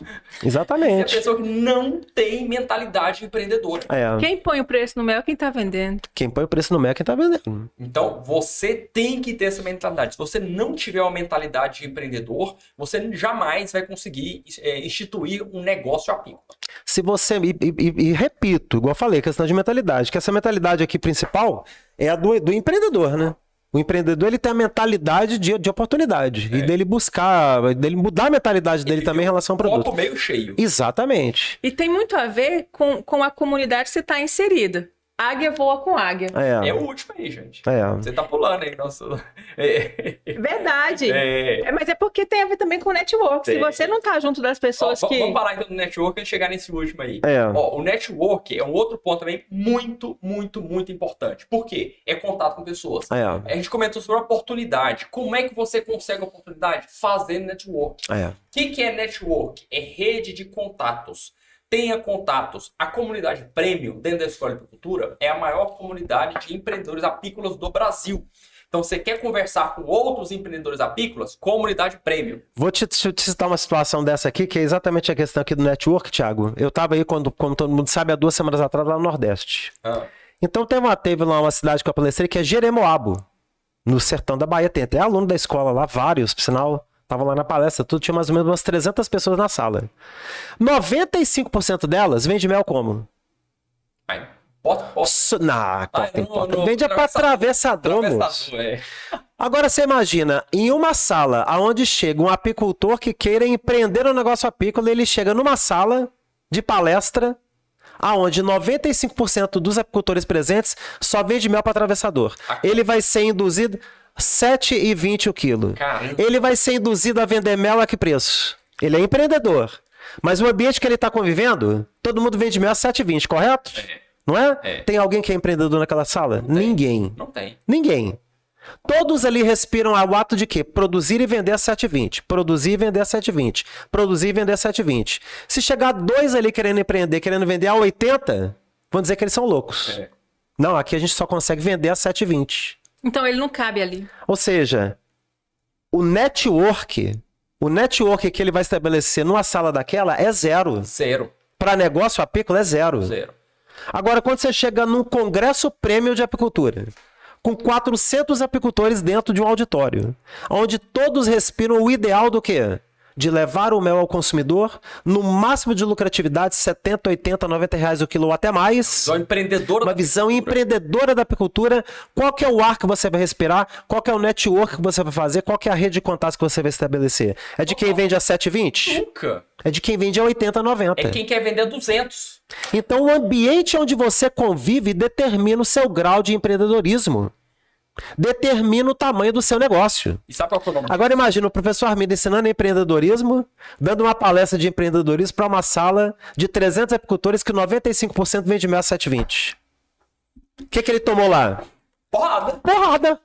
B: É a
C: Exatamente.
B: pessoa que não tem mentalidade empreendedora.
A: Quem põe o preço no mel é quem tá vendendo.
C: Quem põe o preço no mel é quem tá vendendo.
B: Então, você tem que ter essa mentalidade. Se você não tiver uma mentalidade de empreendedor, você jamais vai conseguir instituir um negócio apícola.
C: Se você... E repito, igual eu falei, questão de mentalidade. Que essa mentalidade aqui principal é a do empreendedor, né? O empreendedor, ele tem a mentalidade de oportunidade. E dele buscar, dele mudar a mentalidade dele também em relação ao produto.
B: Copo meio cheio.
C: Exatamente.
A: E tem muito a ver com a comunidade que você está inserida. Águia voa com águia.
B: É o último aí, gente.
C: É.
B: Você tá pulando aí, nossa.
A: Verdade. Mas é porque tem a ver também com o network. Se você não tá junto das pessoas que...
B: Vamos falar então do network e chegar nesse último aí.
C: É.
B: Ó, o network é um outro ponto também muito, muito, muito importante. Por quê? É contato com pessoas.
C: É.
B: A gente comentou sobre oportunidade. Como é que você consegue oportunidade? Fazendo network.
C: É.
B: O que é network? É rede de contatos. Tenha contatos. A comunidade Premium, dentro da Escola de Apicultura, é a maior comunidade de empreendedores apícolas do Brasil. Então, você quer conversar com outros empreendedores apícolas? Comunidade Premium.
C: Vou te citar uma situação dessa aqui, que é exatamente a questão aqui do network, Thiago. Eu estava aí, como todo mundo sabe, há 2 semanas atrás, lá no Nordeste. Então, teve lá uma cidade que eu palestrei, que é Jeremoabo, no sertão da Bahia. Tem até aluno da escola lá, vários, por sinal. Tava lá na palestra, tudo tinha mais ou menos umas 300 pessoas na sala. 95% delas vende mel como? Vende para atravessador, moço. Agora você imagina, em uma sala onde chega um apicultor que queira empreender um negócio apícola, ele chega numa sala de palestra aonde 95% dos apicultores presentes só vende mel para atravessador. Ele vai ser induzido... R$7,20 o quilo.
B: Caramba.
C: Ele vai ser induzido a vender mel a que preço? Ele é empreendedor. Mas o ambiente que ele está convivendo, todo mundo vende mel a R$7,20, correto? Não é? Tem alguém que é empreendedor naquela sala? Ninguém.
B: Não tem.
C: Ninguém. Todos ali respiram ao ato de quê? Produzir e vender a R$7,20. Produzir e vender a R$7,20. Produzir e vender a R$7,20. Se chegar 2 ali querendo empreender, querendo vender a R$80, vão dizer que eles são loucos. Não, aqui a gente só consegue vender a R$7,20.
A: Então ele não cabe ali.
C: Ou seja, o network que ele vai estabelecer numa sala daquela é zero.
B: Zero.
C: Para negócio apícola é zero. Agora, quando você chega num congresso prêmio de apicultura, com 400 apicultores dentro de um auditório, onde todos respiram o ideal do quê? de levar o mel ao consumidor no máximo de lucratividade, 70, 80, 90 reais o quilo ou até mais.
B: Visão empreendedora.
C: Uma visão empreendedora da apicultura. Qual que é o ar que você vai respirar? Qual que é o network que você vai fazer? Qual que é a rede de contatos que você vai estabelecer? É de quem vende a 7,20?
B: Nunca.
C: É de quem vende a 80, 90.
B: É quem quer vender 200.
C: Então o ambiente onde você convive determina o seu grau de empreendedorismo. Determina o tamanho do seu negócio.
B: E sabe qual é o nome?
C: Agora imagina o professor Armindo ensinando empreendedorismo, dando uma palestra de empreendedorismo para uma sala de 300 apicultores que 95% vende mel 7,20. O que ele tomou lá?
B: Porrada.
C: Porrada.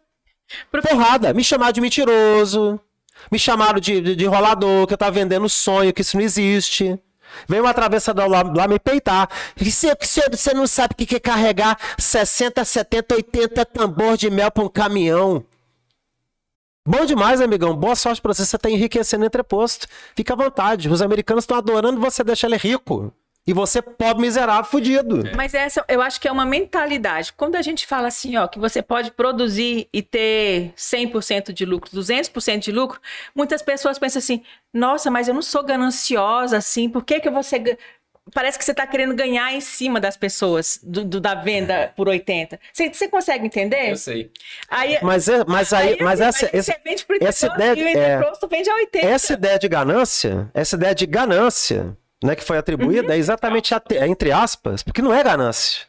C: Porrada. Me chamaram de mentiroso, me chamaram de enrolador, que eu tava vendendo sonho, que isso não existe. Veio uma atravessadora lá me peitar. Você não sabe o que é carregar 60, 70, 80 tambor de mel para um caminhão. Bom demais, amigão. Boa sorte para você. Você está enriquecendo entreposto. Fica à vontade. Os americanos estão adorando você deixar ele rico. E você, pobre, miserável, fudido.
A: Mas essa, eu acho que é uma mentalidade. Quando a gente fala assim, ó, que você pode produzir e ter 100% de lucro, 200% de lucro, muitas pessoas pensam assim, nossa, mas eu não sou gananciosa assim, por que você... Parece que você está querendo ganhar em cima das pessoas, da venda por 80. Você consegue entender?
B: Eu sei.
A: Aí,
C: Mas
A: você vende por 80 e o entreposto vende a 80.
C: Essa ideia de ganância, né, que foi atribuída, é exatamente, entre aspas, porque não é ganância.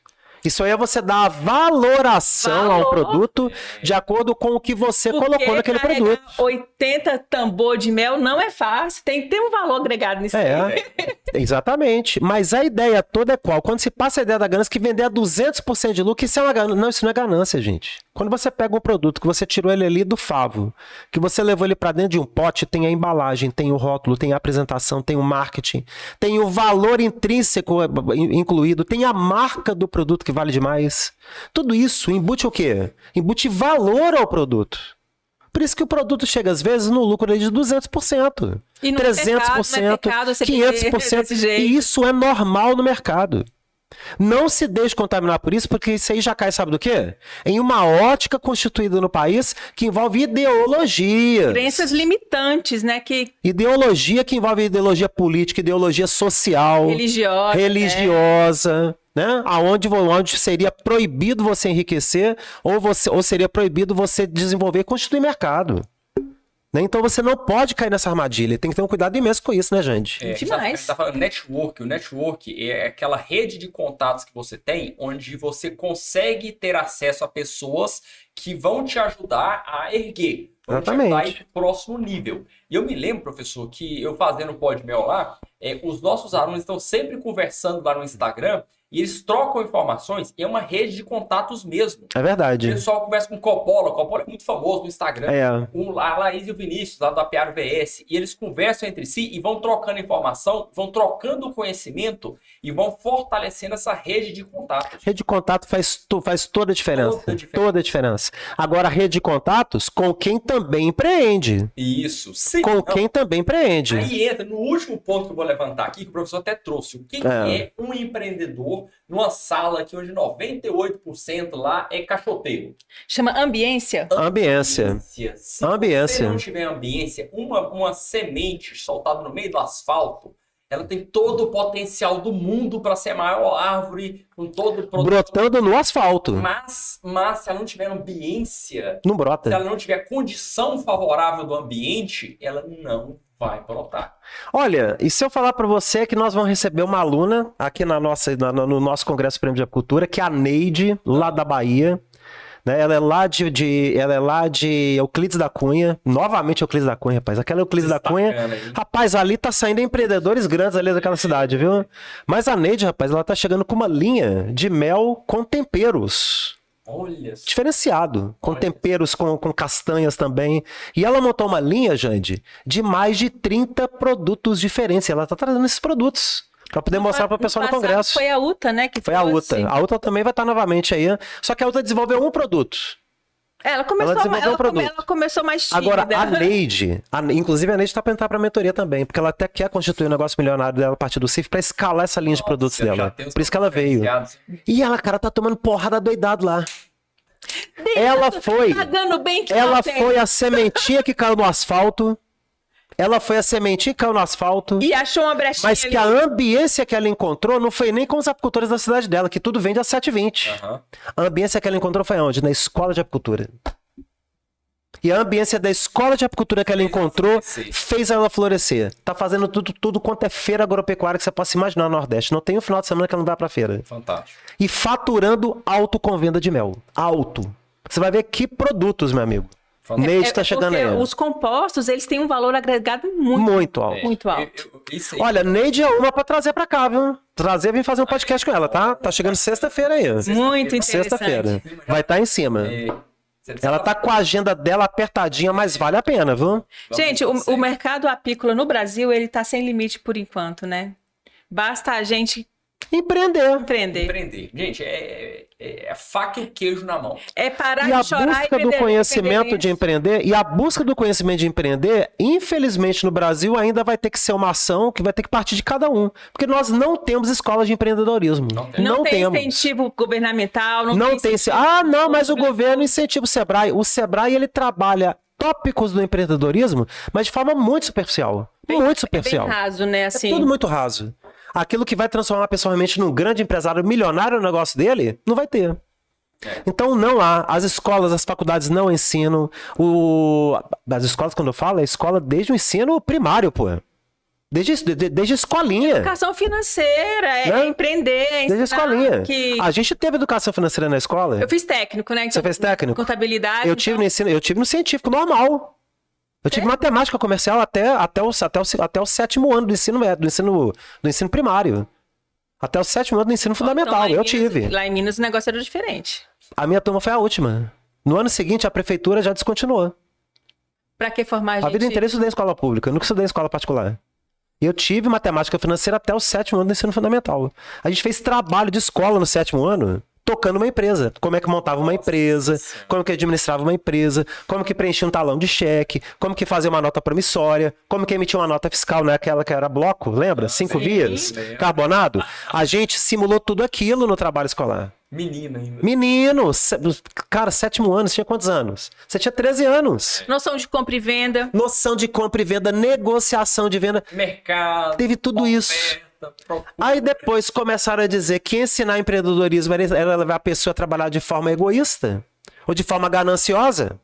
C: Isso aí é você dar a valoração ao produto de acordo com o que você colocou naquele produto.
A: 80 tambor de mel não é fácil, tem que ter um valor agregado nisso.
C: Exatamente. Mas a ideia toda é qual? Quando se passa a ideia da ganância que vender a 200% de lucro, isso é uma ganância. Não, isso não é ganância, gente. Quando você pega um produto que você tirou ele ali do favo, que você levou ele para dentro de um pote, tem a embalagem, tem o rótulo, tem a apresentação, tem o marketing, tem o valor intrínseco incluído, tem a marca do produto que vale demais. Tudo isso embute o quê? Embute valor ao produto. Por isso que o produto chega, às vezes, no lucro de 200%,
A: e no
C: 300%,
A: mercado,
C: 500%. E isso é normal no mercado. Não se deixe contaminar por isso, porque isso aí já cai, sabe do quê? Em uma ótica constituída no país que envolve ideologia.
A: Crenças limitantes, né?
C: Ideologia que envolve ideologia política, ideologia social, religiosa. Né? Onde seria proibido você enriquecer ou seria proibido você desenvolver e constituir mercado. Né? Então você não pode cair nessa armadilha. Tem que ter um cuidado imenso com isso, né, gente?
A: Demais.
B: A gente tá falando network. O network é aquela rede de contatos que você tem onde você consegue ter acesso a pessoas que vão te ajudar a erguer. Vão te ajudar a ir pro próximo nível. E eu me lembro, professor, que eu fazendo o Pó de Mel lá, os nossos alunos estão sempre conversando lá no Instagram. E eles trocam informações e é uma rede de contatos mesmo.
C: É verdade.
B: O pessoal conversa com o Coppola é muito famoso no Instagram. A Laís e o Vinícius, lá do Apiário VS. E eles conversam entre si e vão trocando informação, vão trocando conhecimento e vão fortalecendo essa rede de contatos.
C: Rede de contato faz toda a diferença. Toda a diferença. Agora, rede de contatos com quem também empreende.
B: Isso. Sim.
C: Quem também empreende.
B: Aí entra no último ponto que eu vou levantar aqui, que o professor até trouxe. O que é um empreendedor numa sala que hoje 98% lá é caixoteiro?
A: Chama ambiência?
C: Ambiência.
B: Se você não tiver ambiência, uma semente soltada no meio do asfalto, ela tem todo o potencial do mundo para ser a maior árvore, com todo o produto.
C: Brotando no asfalto.
B: Mas se ela não tiver ambiência,
C: não brota.
B: Se ela não tiver condição favorável do ambiente, ela não vai brotar.
C: Olha, e se eu falar para você que nós vamos receber uma aluna aqui no nosso Congresso Prêmio de Apicultura, que é a Neide, lá da Bahia. Né? Ela é lá de Euclides da Cunha. Novamente Euclides da Cunha, rapaz. Aquela Euclides da Cunha. Rapaz, ali tá saindo empreendedores grandes ali daquela cidade, viu? Mas a Neide, rapaz, ela tá chegando com uma linha de mel com temperos.
B: Olha,
C: diferenciado, com temperos, com castanhas também. E ela montou uma linha, Jande, de mais de 30 produtos diferentes. Ela está trazendo esses produtos para poder mostrar para o pessoal no congresso.
A: Foi a UTA, né?
C: Foi a UTA. A UTA também vai estar novamente aí. Só que a UTA desenvolveu um produto.
A: Ela começou mais tímida.
C: Agora, a Neide, inclusive a Neide está para entrar para a mentoria também, porque ela até quer constituir um negócio milionário dela a partir do CIF para escalar essa linha de produtos dela. Por isso que ela veio. E ela, cara, tá tomando porrada doidado lá. Ela foi a sementinha que caiu no asfalto. Ela foi a sementinha que caiu no asfalto.
A: E achou uma brechinha
C: Mas que a
A: ali.
C: ambiência que ela encontrou não foi nem com os apicultores da cidade dela, que tudo vende a 7,20.
B: Aham.
C: A ambiência que ela encontrou foi onde? Na escola de apicultura. E a ambiência da escola de apicultura que ela encontrou fez ela florescer. Tá fazendo tudo quanto é feira agropecuária que você possa imaginar no Nordeste. Não tem um final de semana que ela não vai pra feira.
B: Fantástico.
C: E faturando alto com venda de mel. Alto. Você vai ver que produtos, meu amigo.
B: Fantástico.
C: Neide tá chegando
A: porque
C: aí.
A: os compostos, eles têm um valor agregado muito,
C: Muito alto.
A: muito alto.
B: Isso aí.
C: Olha, Neide é uma pra trazer pra cá, viu? Trazer, vem fazer um podcast com ela, tá? Tá chegando sexta-feira aí.
A: Muito interessante.
C: Sexta-feira. Vai estar em cima. Ela tá com a agenda dela apertadinha, mas vale a pena, viu?
A: Gente, o mercado apícola no Brasil, ele tá sem limite por enquanto, né? Basta a gente
C: Empreender.
A: empreender.
B: Gente, é faca e queijo na mão.
A: É parar
C: E a
A: de chorar
C: busca
A: e
C: do
A: vender
C: conhecimento de empreender, e a busca do conhecimento de empreender, infelizmente no Brasil ainda vai ter que ser uma ação que vai ter que partir de cada um. Porque nós não temos escolas de empreendedorismo.
A: Não tem
C: temos.
A: incentivo governamental,
C: Não tem. Ah, não, mas o governo incentiva o Sebrae. O Sebrae, ele trabalha tópicos do empreendedorismo, mas de forma muito superficial. Muito superficial.
A: bem raso, né? Assim,
C: É tudo muito raso. Aquilo que vai transformar a pessoa realmente num grande empresário milionário no negócio dele, não vai ter. Então não há. As escolas, as faculdades não ensinam. As escolas, quando eu falo, é escola desde o ensino primário, pô. Desde a escolinha.
A: Educação financeira,
C: Né?
A: empreender,
C: Desde a
A: ensinar
C: escolinha.
A: que...
C: A gente teve educação financeira na escola.
A: Eu fiz técnico, né?
C: Você fez técnico?
A: Contabilidade.
C: Eu tive no ensino, eu tive no científico normal. Eu tive matemática comercial até o 7º ano do ensino primário. Até o 7º ano do ensino fundamental.
A: Então, lá em
C: Eu
A: Minas-
C: tive.
A: Lá em Minas o negócio era diferente.
C: A minha turma foi a última. No ano seguinte, a prefeitura já descontinuou.
A: Pra que formar a
C: A
A: gente?
C: vida inteira eu estudei em escola pública, eu nunca estudei em escola particular. E eu tive matemática financeira até o 7º ano do ensino fundamental. A gente fez trabalho de escola no 7º ano, tocando uma empresa. Como é que montava uma empresa, como que administrava uma empresa, como que preenchia um talão de cheque, como que fazia uma nota promissória, como que emitia uma nota fiscal, não é aquela que era bloco, lembra? 5 vias, carbonado. A gente simulou tudo aquilo no trabalho escolar.
B: Menina ainda.
C: Menino, cara, 7º ano, você tinha quantos anos? Você tinha 13 anos.
A: Noção de compra e venda.
C: Noção de compra e venda, negociação de venda.
B: Mercado.
C: Teve tudo isso.
B: Procura.
C: Aí depois começaram a dizer que ensinar empreendedorismo era levar a pessoa a trabalhar de forma egoísta ou de forma gananciosa.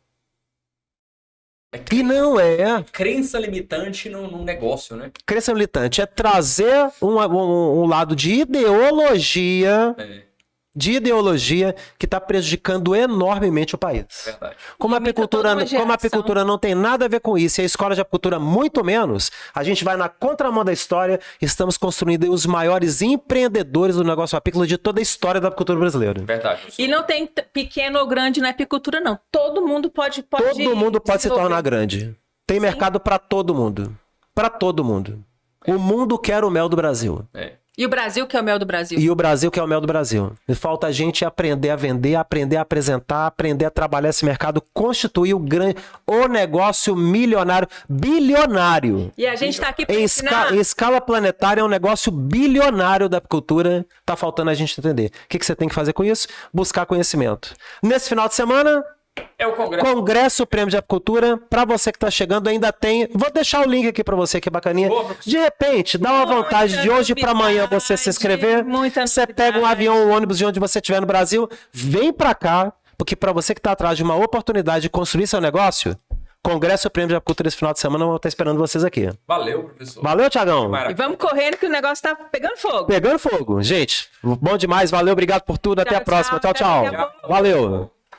C: E não é.
B: Crença limitante num negócio, né?
C: Crença militante é trazer um lado de ideologia que está prejudicando enormemente o país.
B: Verdade.
C: Como a
A: Limita toda uma
C: apicultura, como a apicultura não tem nada a ver com isso, e a escola de apicultura muito menos, a gente vai na contramão da história, estamos construindo os maiores empreendedores do negócio apícola de toda a história da apicultura brasileira.
B: Verdade.
A: E não tem pequeno ou grande na apicultura, não. Todo mundo pode
C: Todo mundo pode se
A: desenvolver.
C: tornar grande. Tem mercado para todo mundo. Para todo mundo. O mundo quer o mel do Brasil.
A: E o Brasil, que é o mel do Brasil.
C: E o Brasil quer o mel do Brasil. E falta a gente aprender a vender, aprender a apresentar, aprender a trabalhar esse mercado, constituir o negócio milionário, bilionário.
A: E a gente tá aqui pra
C: Em
A: ensinar...
C: escala planetária é um negócio bilionário da apicultura. Tá faltando a gente entender. O que você tem que fazer com isso? Buscar conhecimento. Nesse final de semana,
B: É o Congresso.
C: Congresso Prêmio de Apicultura. Para você que tá chegando, ainda tem. Vou deixar o link aqui para você, que bacaninha.
B: Boa, professor.
C: De repente, dá uma vontade de hoje para amanhã você se inscrever.
A: Muita
C: Você pega um avião ou um ônibus de onde você estiver no Brasil, vem para cá, porque para você que tá atrás de uma oportunidade de construir seu negócio, Congresso Prêmio de Apicultura esse final de semana, eu vou estar esperando vocês aqui.
B: Valeu, professor.
C: Valeu, Tiagão.
A: E
B: Maravilha.
A: vamos correndo que o negócio tá pegando fogo.
C: Pegando fogo. Gente, bom demais. Valeu, obrigado por tudo. Até a
A: Tchau,
C: próxima.
A: tchau.
C: Tchau,
A: Até
C: tchau.
A: daqui a pouco.
C: Valeu.